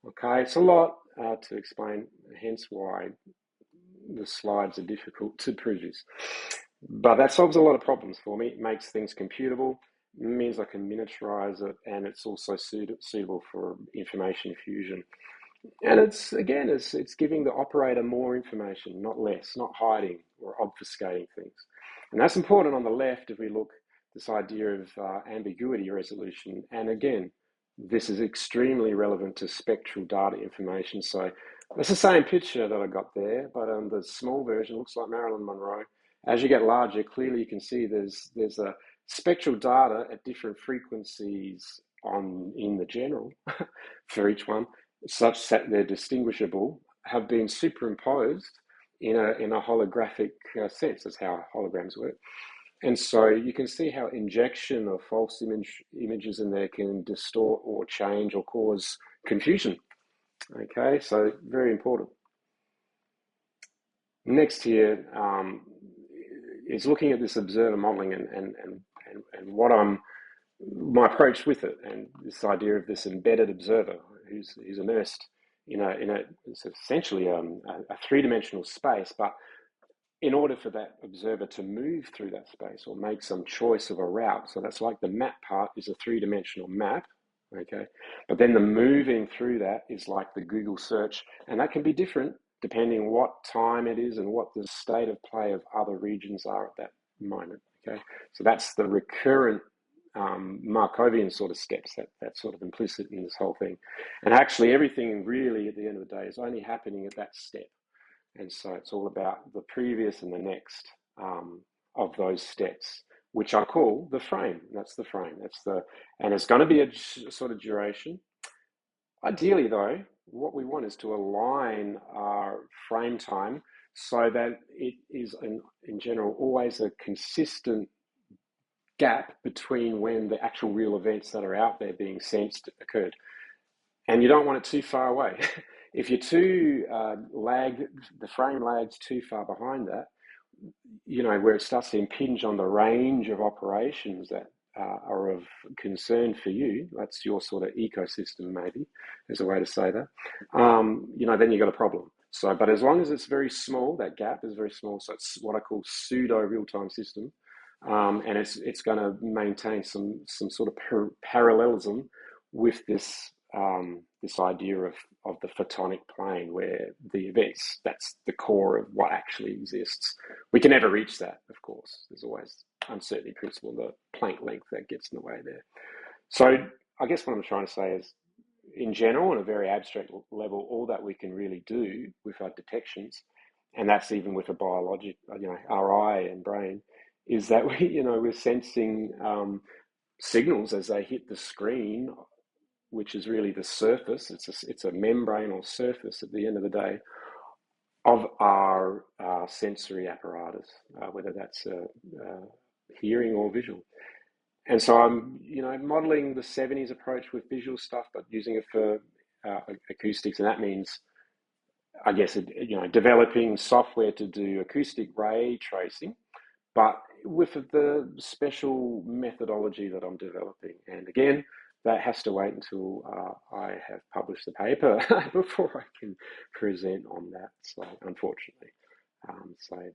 S1: Okay, it's a lot to explain, hence why the slides are difficult to produce. But that solves a lot of problems for me. It makes things computable, means I can miniaturize it, and it's also suitable for information fusion. And it's giving the operator more information, not less, not hiding or obfuscating things. And that's important on the left if we look this idea of ambiguity resolution. And again, this is extremely relevant to spectral data information. So it's the same picture that I got there, but the small version looks like Marilyn Monroe. As you get larger, clearly you can see there's a spectral data at different frequencies in the general for each one, such that they're distinguishable, have been superimposed in a holographic sense. That's how holograms work. And so you can see how injection of false images in there can distort or change or cause confusion. Okay, so very important. Next here is looking at this observer modeling and what my approach with it, and this idea of this embedded observer who's immersed it's essentially a three-dimensional space, but in order for that observer to move through that space or make some choice of a route, so that's like the map part is a three-dimensional map, okay? But then the moving through that is like the Google search, and that can be different depending what time it is and what the state of play of other regions are at that moment, okay? So that's the recurrent Markovian sort of steps that's sort of implicit in this whole thing. And actually everything really at the end of the day is only happening at that step. And so it's all about the previous and the next of those steps, which I call the frame. That's the frame. And it's going to be a sort of duration. Ideally, though, what we want is to align our frame time so that it is, in general, always a consistent gap between when the actual real events that are out there being sensed occurred. And you don't want it too far away. If you're too the frame lags too far behind that, where it starts to impinge on the range of operations that are of concern for you, that's your sort of ecosystem, maybe, is a way to say that, then you've got a problem. So, but as long as it's very small, that gap is very small, so it's what I call pseudo real-time system, and it's going to maintain some sort of parallelism with this this idea of the photonic plane, where the events, that's the core of what actually exists. We can never reach that, of course. There's always uncertainty principle, the Planck length that gets in the way there. So I guess what I'm trying to say is, in general, on a very abstract level, all that we can really do with our detections, and that's even with a biologic, our eye and brain, is that we're sensing signals as they hit the screen, which is really the surface. It's a membrane or surface at the end of the day of our sensory apparatus, whether that's hearing or visual. And so I'm, modeling the 70s approach with visual stuff, but using it for acoustics, and that means, I guess, developing software to do acoustic ray tracing, but with the special methodology that I'm developing. And again, that has to wait until I have published the paper before I can present on that. So, unfortunately,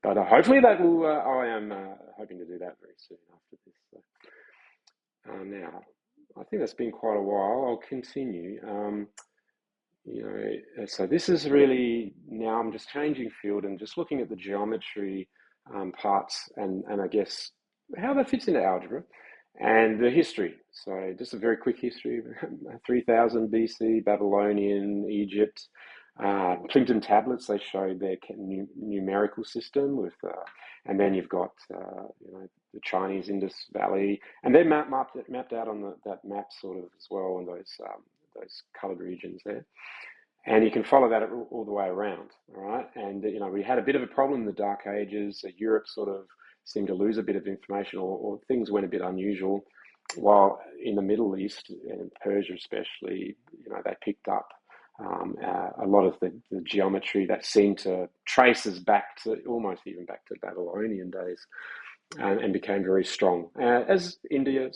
S1: but hopefully that will. I am hoping to do that very soon after this. So, now, I think that's been quite a while. I'll continue. So this is really, now I'm just changing field and just looking at the geometry parts and I guess how that fits into algebra and the history. So just a very quick history: 3000 BC, Babylonian, Egypt, Plimpton tablets. They showed their numerical system with, and then you've got the Chinese Indus Valley, and they're mapped out on that map sort of as well, in those coloured regions there. And you can follow that all the way around, all right? And, we had a bit of a problem in the Dark Ages. Europe sort of seemed to lose a bit of information, or things went a bit unusual, while in the Middle East, and Persia especially, they picked up a lot of the geometry that seemed to trace us back to, almost even back to Babylonian days. and became very strong, as India,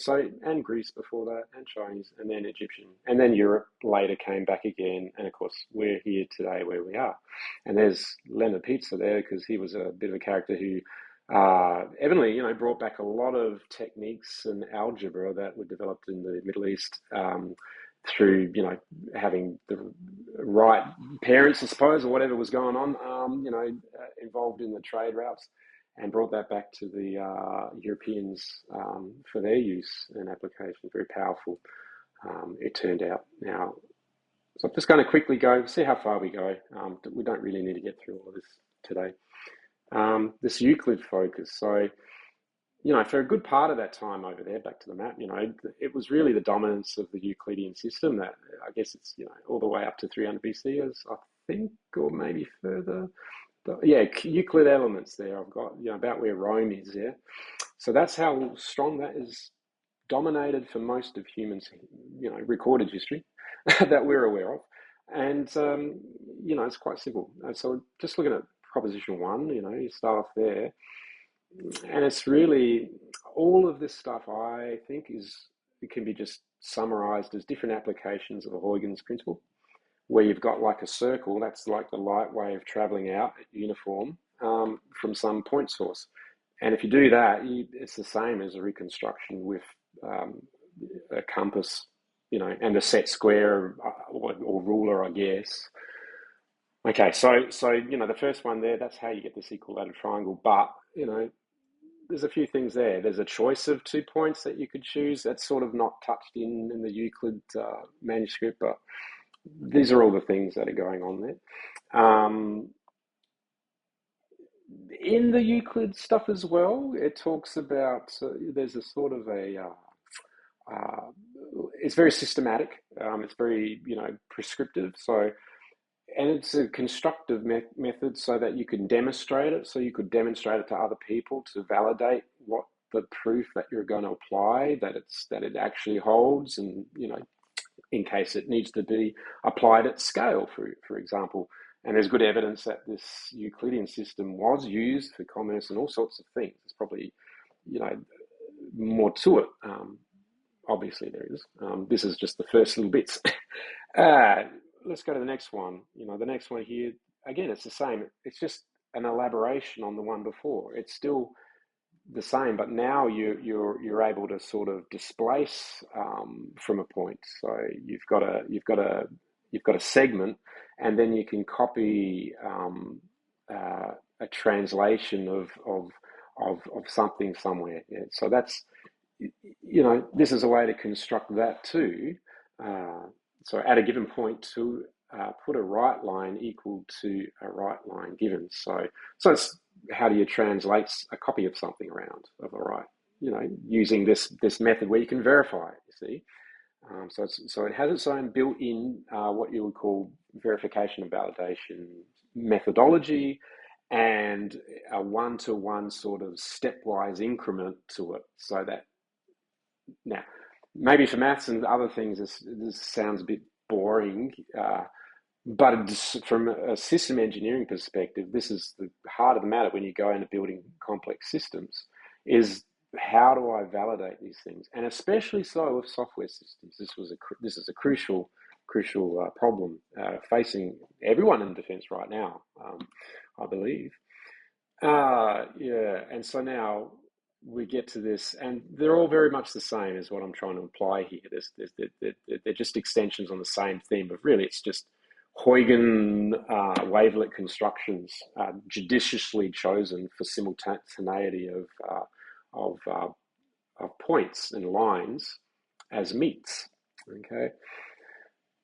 S1: and Greece before that, and Chinese, and then Egyptian, and then Europe later came back again, and of course we're here today where we are. And there's Leonard Pizza there because he was a bit of a character who evidently, brought back a lot of techniques and algebra that were developed in the Middle East through, having the right parents, I suppose, or whatever was going on, involved in the trade routes, and brought that back to the Europeans for their use and application. Very powerful, it turned out. Now, so I'm just going to quickly see how far we go. We don't really need to get through all of this today. This Euclid focus. So, for a good part of that time over there, back to the map, it was really the dominance of the Euclidean system that, I guess it's, all the way up to 300 BC, as I think, or maybe further. But yeah, Euclid elements there. I've got, about where Rome is there. So that's how strong that is, dominated for most of humans, recorded history that we're aware of. And, it's quite simple. So just looking at proposition one, you start off there. And it's really, all of this stuff, I think, it can be just summarized as different applications of Huygens principle, where you've got like a circle, that's like the light wave traveling out at uniform from some point source. And if you do that, it's the same as a reconstruction with a compass, and a set square or ruler, I guess. Okay, so the first one there, that's how you get this equilateral triangle. But there's a few things there. There's a choice of 2 points that you could choose. That's sort of not touched in the Euclid manuscript, but these are all the things that are going on there. In the Euclid stuff as well, it talks about, there's a sort of it's very systematic. It's very, prescriptive. So, and it's a constructive method so that you can demonstrate it. So you could demonstrate it to other people to validate what the proof that you're going to apply, that it actually holds, and in case it needs to be applied at scale, for example. And there's good evidence that this Euclidean system was used for commerce and all sorts of things. There's probably, more to it. Obviously there is. This is just the first little bits. Let's go to the next one. The next one here, again, it's the same. It's just an elaboration on the one before. It's still the same, but now you're able to sort of displace from a point. So you've got a segment, and then you can copy a translation of something somewhere. Yeah. So that's, this is a way to construct that too. So at a given point to put a right line equal to a right line given. So it's, how do you translate a copy of something around of a right? Using this method where you can verify it. You see, so it has its own built-in what you would call verification and validation methodology, and a one-to-one sort of stepwise increment to it, so that now, maybe for maths and other things, this sounds a bit boring, but from a system engineering perspective, this is the heart of the matter when you go into building complex systems, is how do I validate these things? And especially so with software systems. This is a crucial problem facing everyone in defense right now, I believe. Yeah, and so now we get to this, and they're all very much the same is what I'm trying to imply here. They're just extensions on the same theme, but really it's just Huygens wavelet constructions judiciously chosen for simultaneity of points and lines as meets. Okay,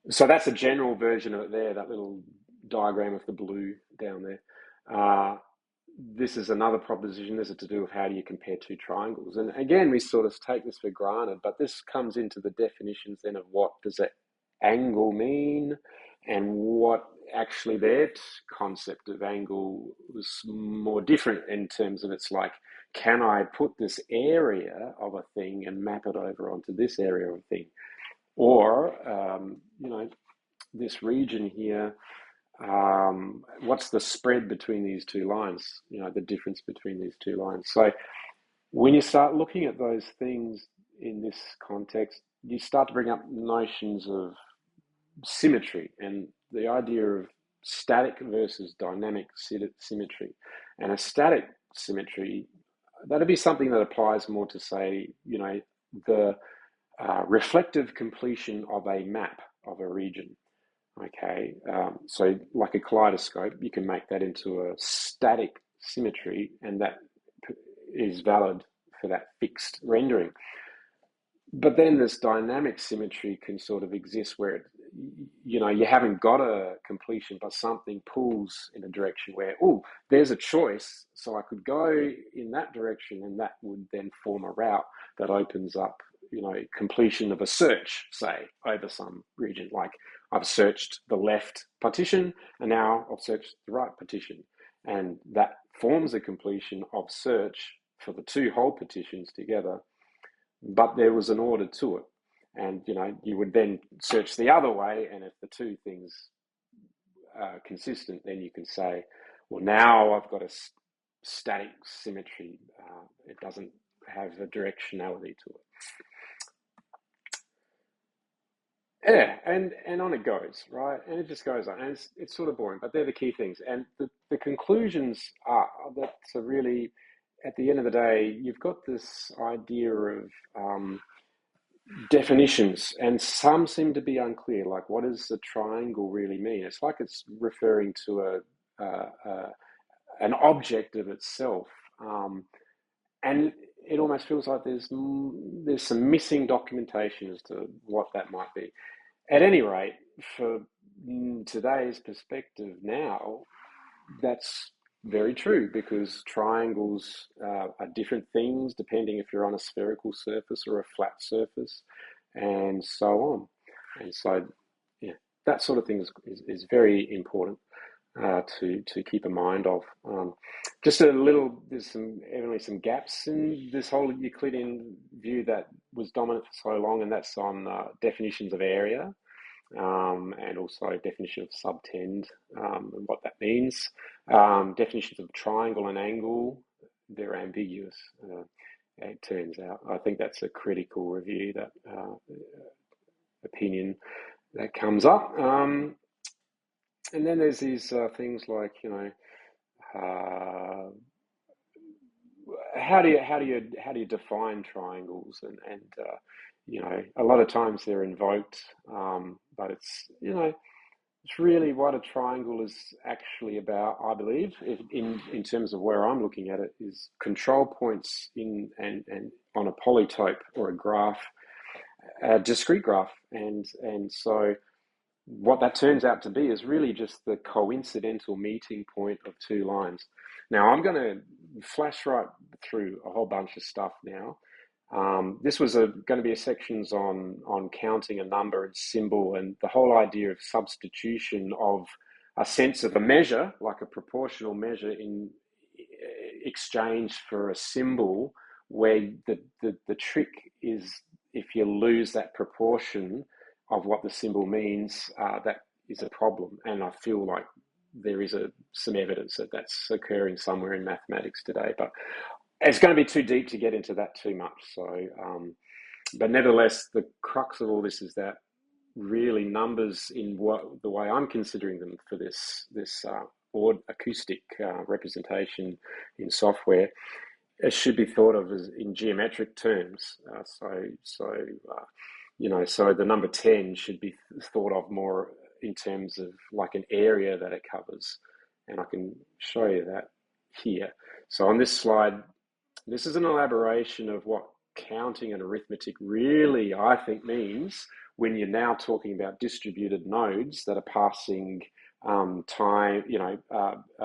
S1: so that's a general version of it there, that little diagram of the blue down there. This is another proposition. This is to do with how do you compare two triangles. And again, we sort of take this for granted, but this comes into the definitions then of what does that angle mean, and what actually their concept of angle was more different in terms of, it's like, can I put this area of a thing and map it over onto this area of a thing? Or, this region here, what's the spread between these two lines, the difference between these two lines? So When you start looking at those things in this context, you start to bring up notions of symmetry and the idea of static versus dynamic symmetry. And a static symmetry, that'd be something that applies more to, say, the reflective completion of a map of a region. Okay, so like a kaleidoscope, you can make that into a static symmetry, and that is valid for that fixed rendering. But then this dynamic symmetry can sort of exist where you haven't got a completion, but something pulls in a direction where, oh, there's a choice, so I could go in that direction, and that would then form a route that opens up, completion of a search, say, over some region. Like I've searched the left partition, and now I've searched the right partition, and that forms a completion of search for the two whole partitions together. But there was an order to it, and you would then search the other way, and if the two things are consistent, then you can say, well, now I've got a static symmetry. It doesn't have a directionality to it. Yeah, and on it goes, right? And it just goes on, and it's sort of boring, but they're the key things. And the conclusions are that, so really, at the end of the day, you've got this idea of definitions, and some seem to be unclear. Like, what does a triangle really mean? It's like it's referring to an object of itself, and it almost feels like there's some missing documentation as to what that might be. At any rate, for today's perspective now, that's very true, because triangles are different things depending if you're on a spherical surface or a flat surface, and so on. And so, yeah, that sort of thing is very important to keep in mind of. Just a little, there's evidently some gaps in this whole Euclidean view that was dominant for so long, and that's on definitions of area. And also definition of subtend and what that means. Definitions of triangle and angle, they're ambiguous, it turns out. I think that's a critical review, that opinion that comes up. And then there's these things like, how do you define triangles, and a lot of times they're invoked, but it's really what a triangle is actually about, I believe, in terms of where I'm looking at it, is control points in and on a polytope or a graph, a discrete graph, and so what that turns out to be is really just the coincidental meeting point of two lines. Now, I'm going to flash right through a whole bunch of stuff now. This was going to be a sections on counting a number and symbol, and the whole idea of substitution of a sense of a measure, like a proportional measure, in exchange for a symbol, where the trick is, if you lose that proportion of what the symbol means, that is a problem. And I feel like there is some evidence that that's occurring somewhere in mathematics today, but it's going to be too deep to get into that too much. So, but nevertheless, the crux of all this is that really numbers, in the way I'm considering them for this acoustic representation in software, it should be thought of as in geometric terms. So the number 10 should be thought of more in terms of like an area that it covers. And I can show you that here. So on this slide, this is an elaboration of what counting and arithmetic really, I think, means when you're now talking about distributed nodes that are passing time,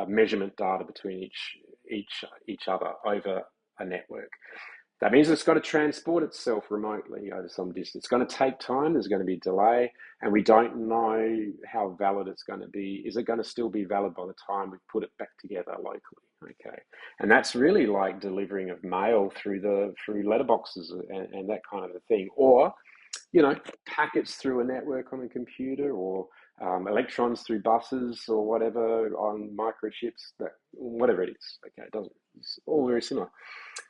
S1: measurement data between each other over a network. That means it's got to transport itself remotely over some distance. It's going to take time, there's going to be delay, and we don't know how valid it's going to be. Is it going to still be valid by the time we put it back together locally? Okay. And that's really like delivering of mail through letterboxes and that kind of a thing. Or, packets through a network on a computer, or electrons through buses, or whatever on microchips, whatever it is. Okay, it's all very similar.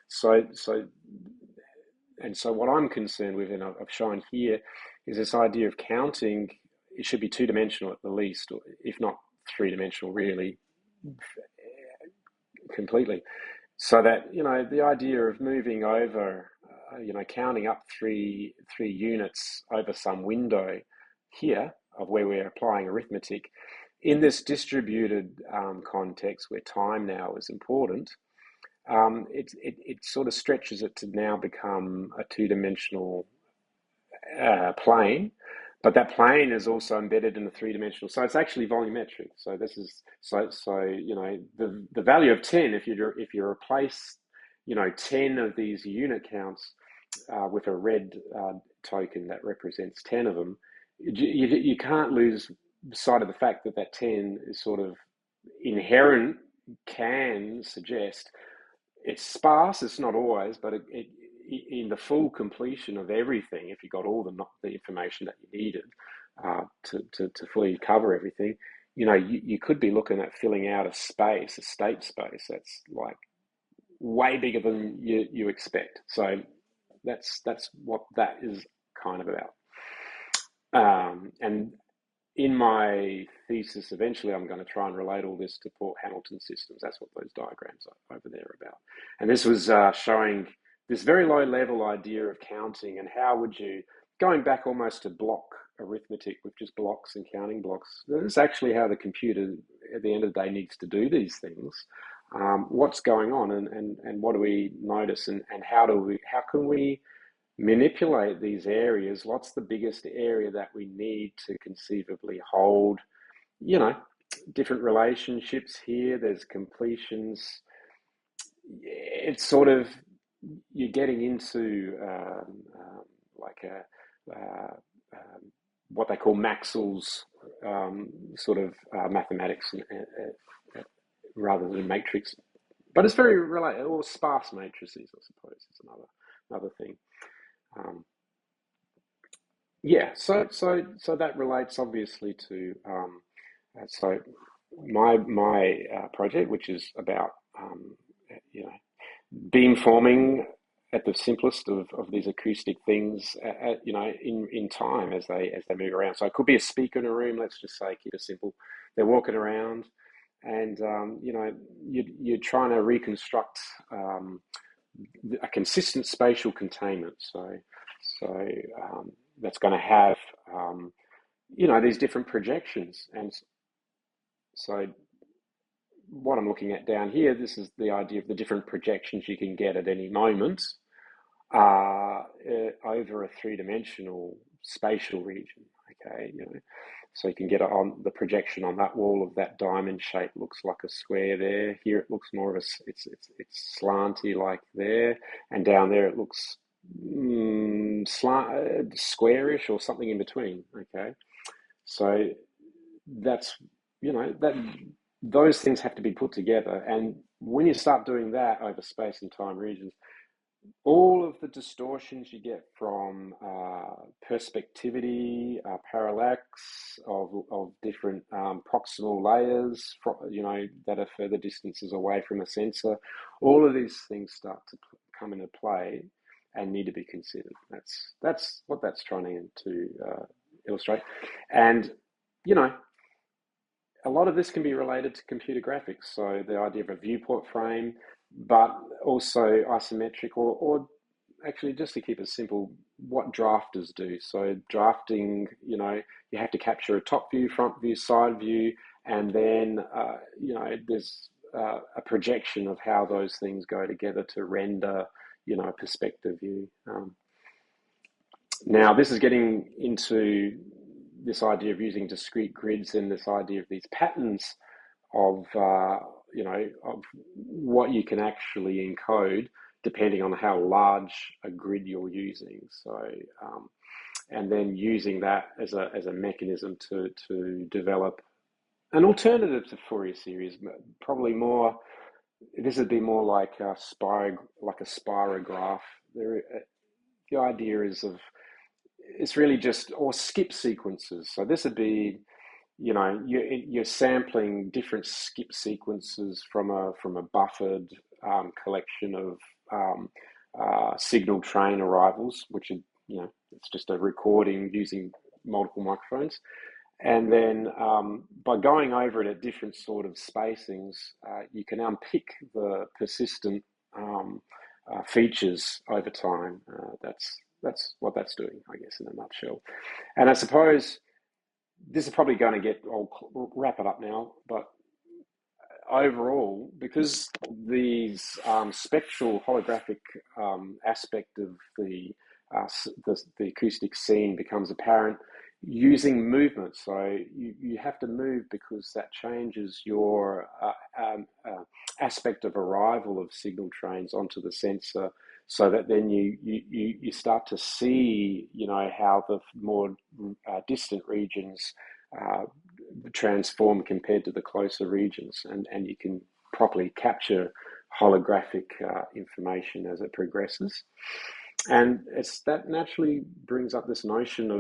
S1: So and so what I'm concerned with, and I've shown here, is this idea of counting. It should be two-dimensional at the least, or if not three-dimensional, really, completely. So that, the idea of moving over, counting up three units over some window here of where we're applying arithmetic in this distributed context where time now is important. It sort of stretches it to now become a two-dimensional plane, but that plane is also embedded in the three-dimensional. So it's actually volumetric. So this is the value of 10. If you replace 10 of these unit counts with a red token that represents 10 of them, you can't lose sight of the fact that that 10 is sort of inherent, can suggest it's sparse. It's not always, but in the full completion of everything, if you got all the information that you needed to fully cover everything, you could be looking at filling out a state space that's like way bigger than you expect. So that's what that is kind of about. And in my thesis, eventually, I'm going to try and relate all this to Port Hamilton systems. That's what those diagrams are over there are about. And this was showing this very low level idea of counting and how would you, going back almost to block arithmetic with just blocks and counting blocks. This is actually how the computer, at the end of the day, needs to do these things. What's going on and what do we notice and how can we manipulate these areas? What's the biggest area that we need to conceivably hold, different relationships here? There's completions. It's sort of, you're getting into like what they call Maxwell's sort of mathematics rather than matrix. But it's very related, or sparse matrices, I suppose, is another thing. So that relates obviously to so my project, which is about beamforming at the simplest of these acoustic things, in time as they move around. So it could be a speaker in a room. Let's just say, keep it simple. They're walking around, and you're trying to reconstruct a consistent spatial containment. So that's going to have these different projections. And so what I'm looking at down here, this is the idea of the different projections you can get at any moment over a three-dimensional spatial region. Okay, so you can get it on the projection on that wall of that diamond shape. Looks like a square there. Here it looks more of it's slanty like there, and down there it looks squarish or something in between. Okay, so that's that those things have to be put together, and when you start doing that over space and time regions, all of the distortions you get from perspectivity, parallax of different proximal layers, that are further distances away from a sensor, all of these things start to come into play and need to be considered. That's what that's trying to illustrate, and a lot of this can be related to computer graphics. So the idea of a viewport frame, but also isometric, or actually, just to keep it simple, what drafters do. So drafting, you have to capture a top view, front view, side view, and then, there's a projection of how those things go together to render, a perspective view. Now, this is getting into this idea of using discrete grids and this idea of these patterns of of what you can actually encode depending on how large a grid you're using. So and then using that as a mechanism to develop an alternative to Fourier series. Probably more, this would be more like a spirograph. The idea is it's really just, or skip sequences. So this would be, you're sampling different skip sequences from a buffered collection of signal train arrivals, which are, it's just a recording using multiple microphones. And then by going over it at different sort of spacings, you can unpick the persistent features over time. That's what that's doing, I guess, in a nutshell. And I suppose this is probably going to get, I'll wrap it up now, but overall, because these spectral holographic aspect of the acoustic scene becomes apparent using movement. So you have to move because that changes your aspect of arrival of signal trains onto the sensor, so that then you start to see, how the more distant regions transform compared to the closer regions, and you can properly capture holographic information as it progresses. And that naturally brings up this notion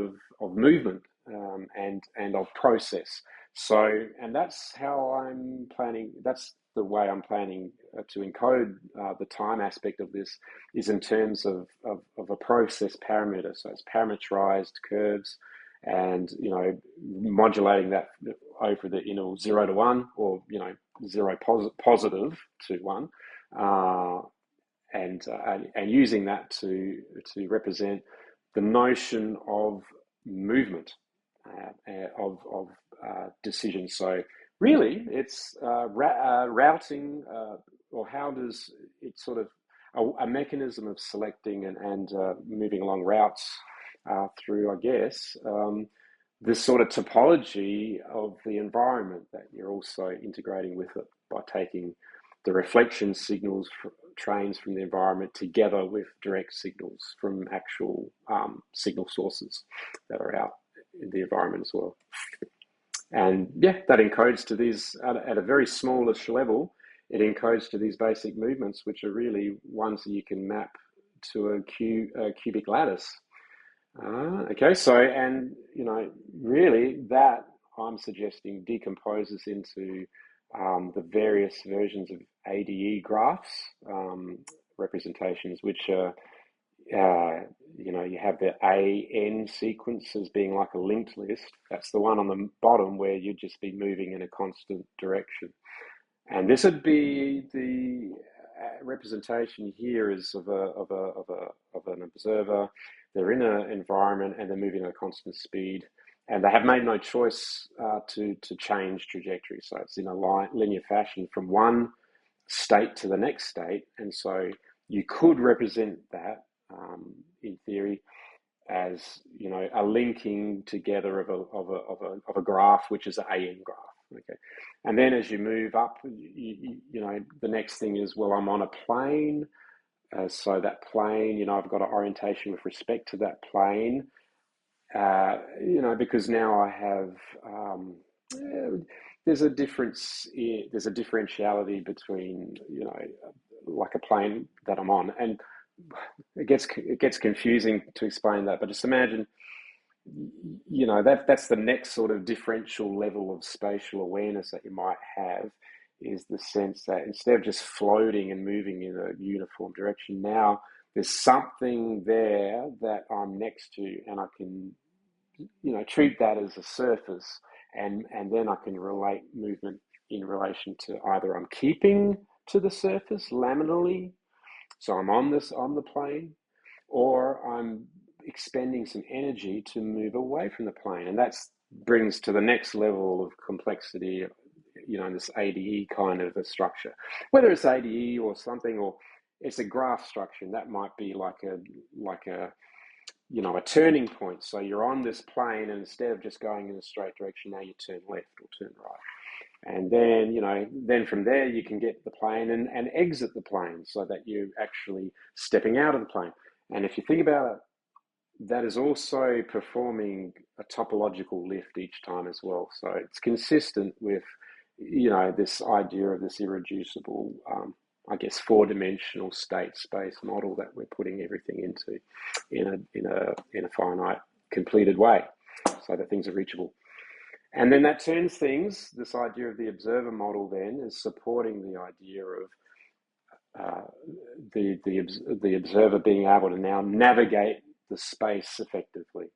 S1: of movement and of process. So, and that's how I'm planning, that's the way I'm planning to encode the time aspect of this, is in terms of a process parameter. So it's parameterized curves, and modulating that over the interval 0 to 1, or 0 positive to 1, and using that to represent the notion of movement of decisions. So really, it's routing, or how does it sort of a mechanism of selecting and moving along routes through, I guess, this sort of topology of the environment that you're also integrating with it by taking the reflection signals trains from the environment together with direct signals from actual signal sources that are out in the environment as well. And yeah, that encodes to these, at a very smallish level, it encodes to these basic movements, which are really ones that you can map to a cubic lattice. Okay, so, and really that I'm suggesting decomposes into the various versions of ADE graphs, representations, which are, you have the AN sequence as being like a linked list. That's the one on the bottom where you'd just be moving in a constant direction. And this would be the representation here is of an observer. They're in an environment and they're moving at a constant speed, and they have made no choice to change trajectory. So it's in a linear fashion from one state to the next state. And so you could represent that in theory as a linking together of a graph, which is an AN graph. Okay, and then as you move up, the next thing is, well, I'm on a plane. So that plane, I've got an orientation with respect to that plane, because now I have, there's a difference, there's a differentiality between, like a plane that I'm on. And it gets confusing to explain that, but just imagine, that's the next sort of differential level of spatial awareness that you might have, is the sense that instead of just floating and moving in a uniform direction, now there's something there that I'm next to, and I can, treat that as a surface, and then I can relate movement in relation to either I'm keeping to the surface laminally, so I'm on the plane, or I'm expending some energy to move away from the plane. And that brings to the next level of complexity, in this ADE kind of a structure. Whether it's ADE or something, or it's a graph structure, and that might be like a turning point. So you're on this plane, and instead of just going in a straight direction, now you turn left or turn right. And then, then from there you can get the plane and exit the plane, so that you're actually stepping out of the plane. And if you think about it, that is also performing a topological lift each time as well. So it's consistent with, this idea of this irreducible, I guess, four-dimensional state space model that we're putting everything into in a finite, completed way, so that things are reachable. And then that turns things, this idea of the observer model then is supporting the idea uh, the observer being able to now navigate the space effectively,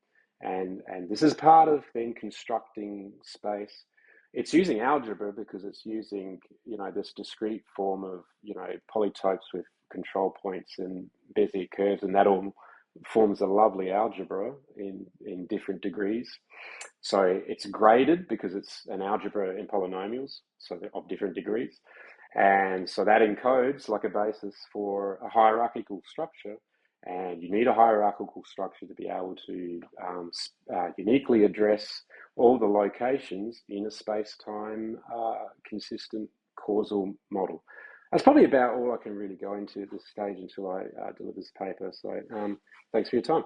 S1: and this is part of then constructing space. It's using algebra because it's using this discrete form of polytopes with control points and Bezier curves, and that all forms a lovely algebra in different degrees. So it's graded because it's an algebra in polynomials, so they're of different degrees. And so that encodes like a basis for a hierarchical structure. And you need a hierarchical structure to be able to uniquely address all the locations in a space-time consistent causal model. That's probably about all I can really go into at this stage until I deliver this paper. So thanks for your time.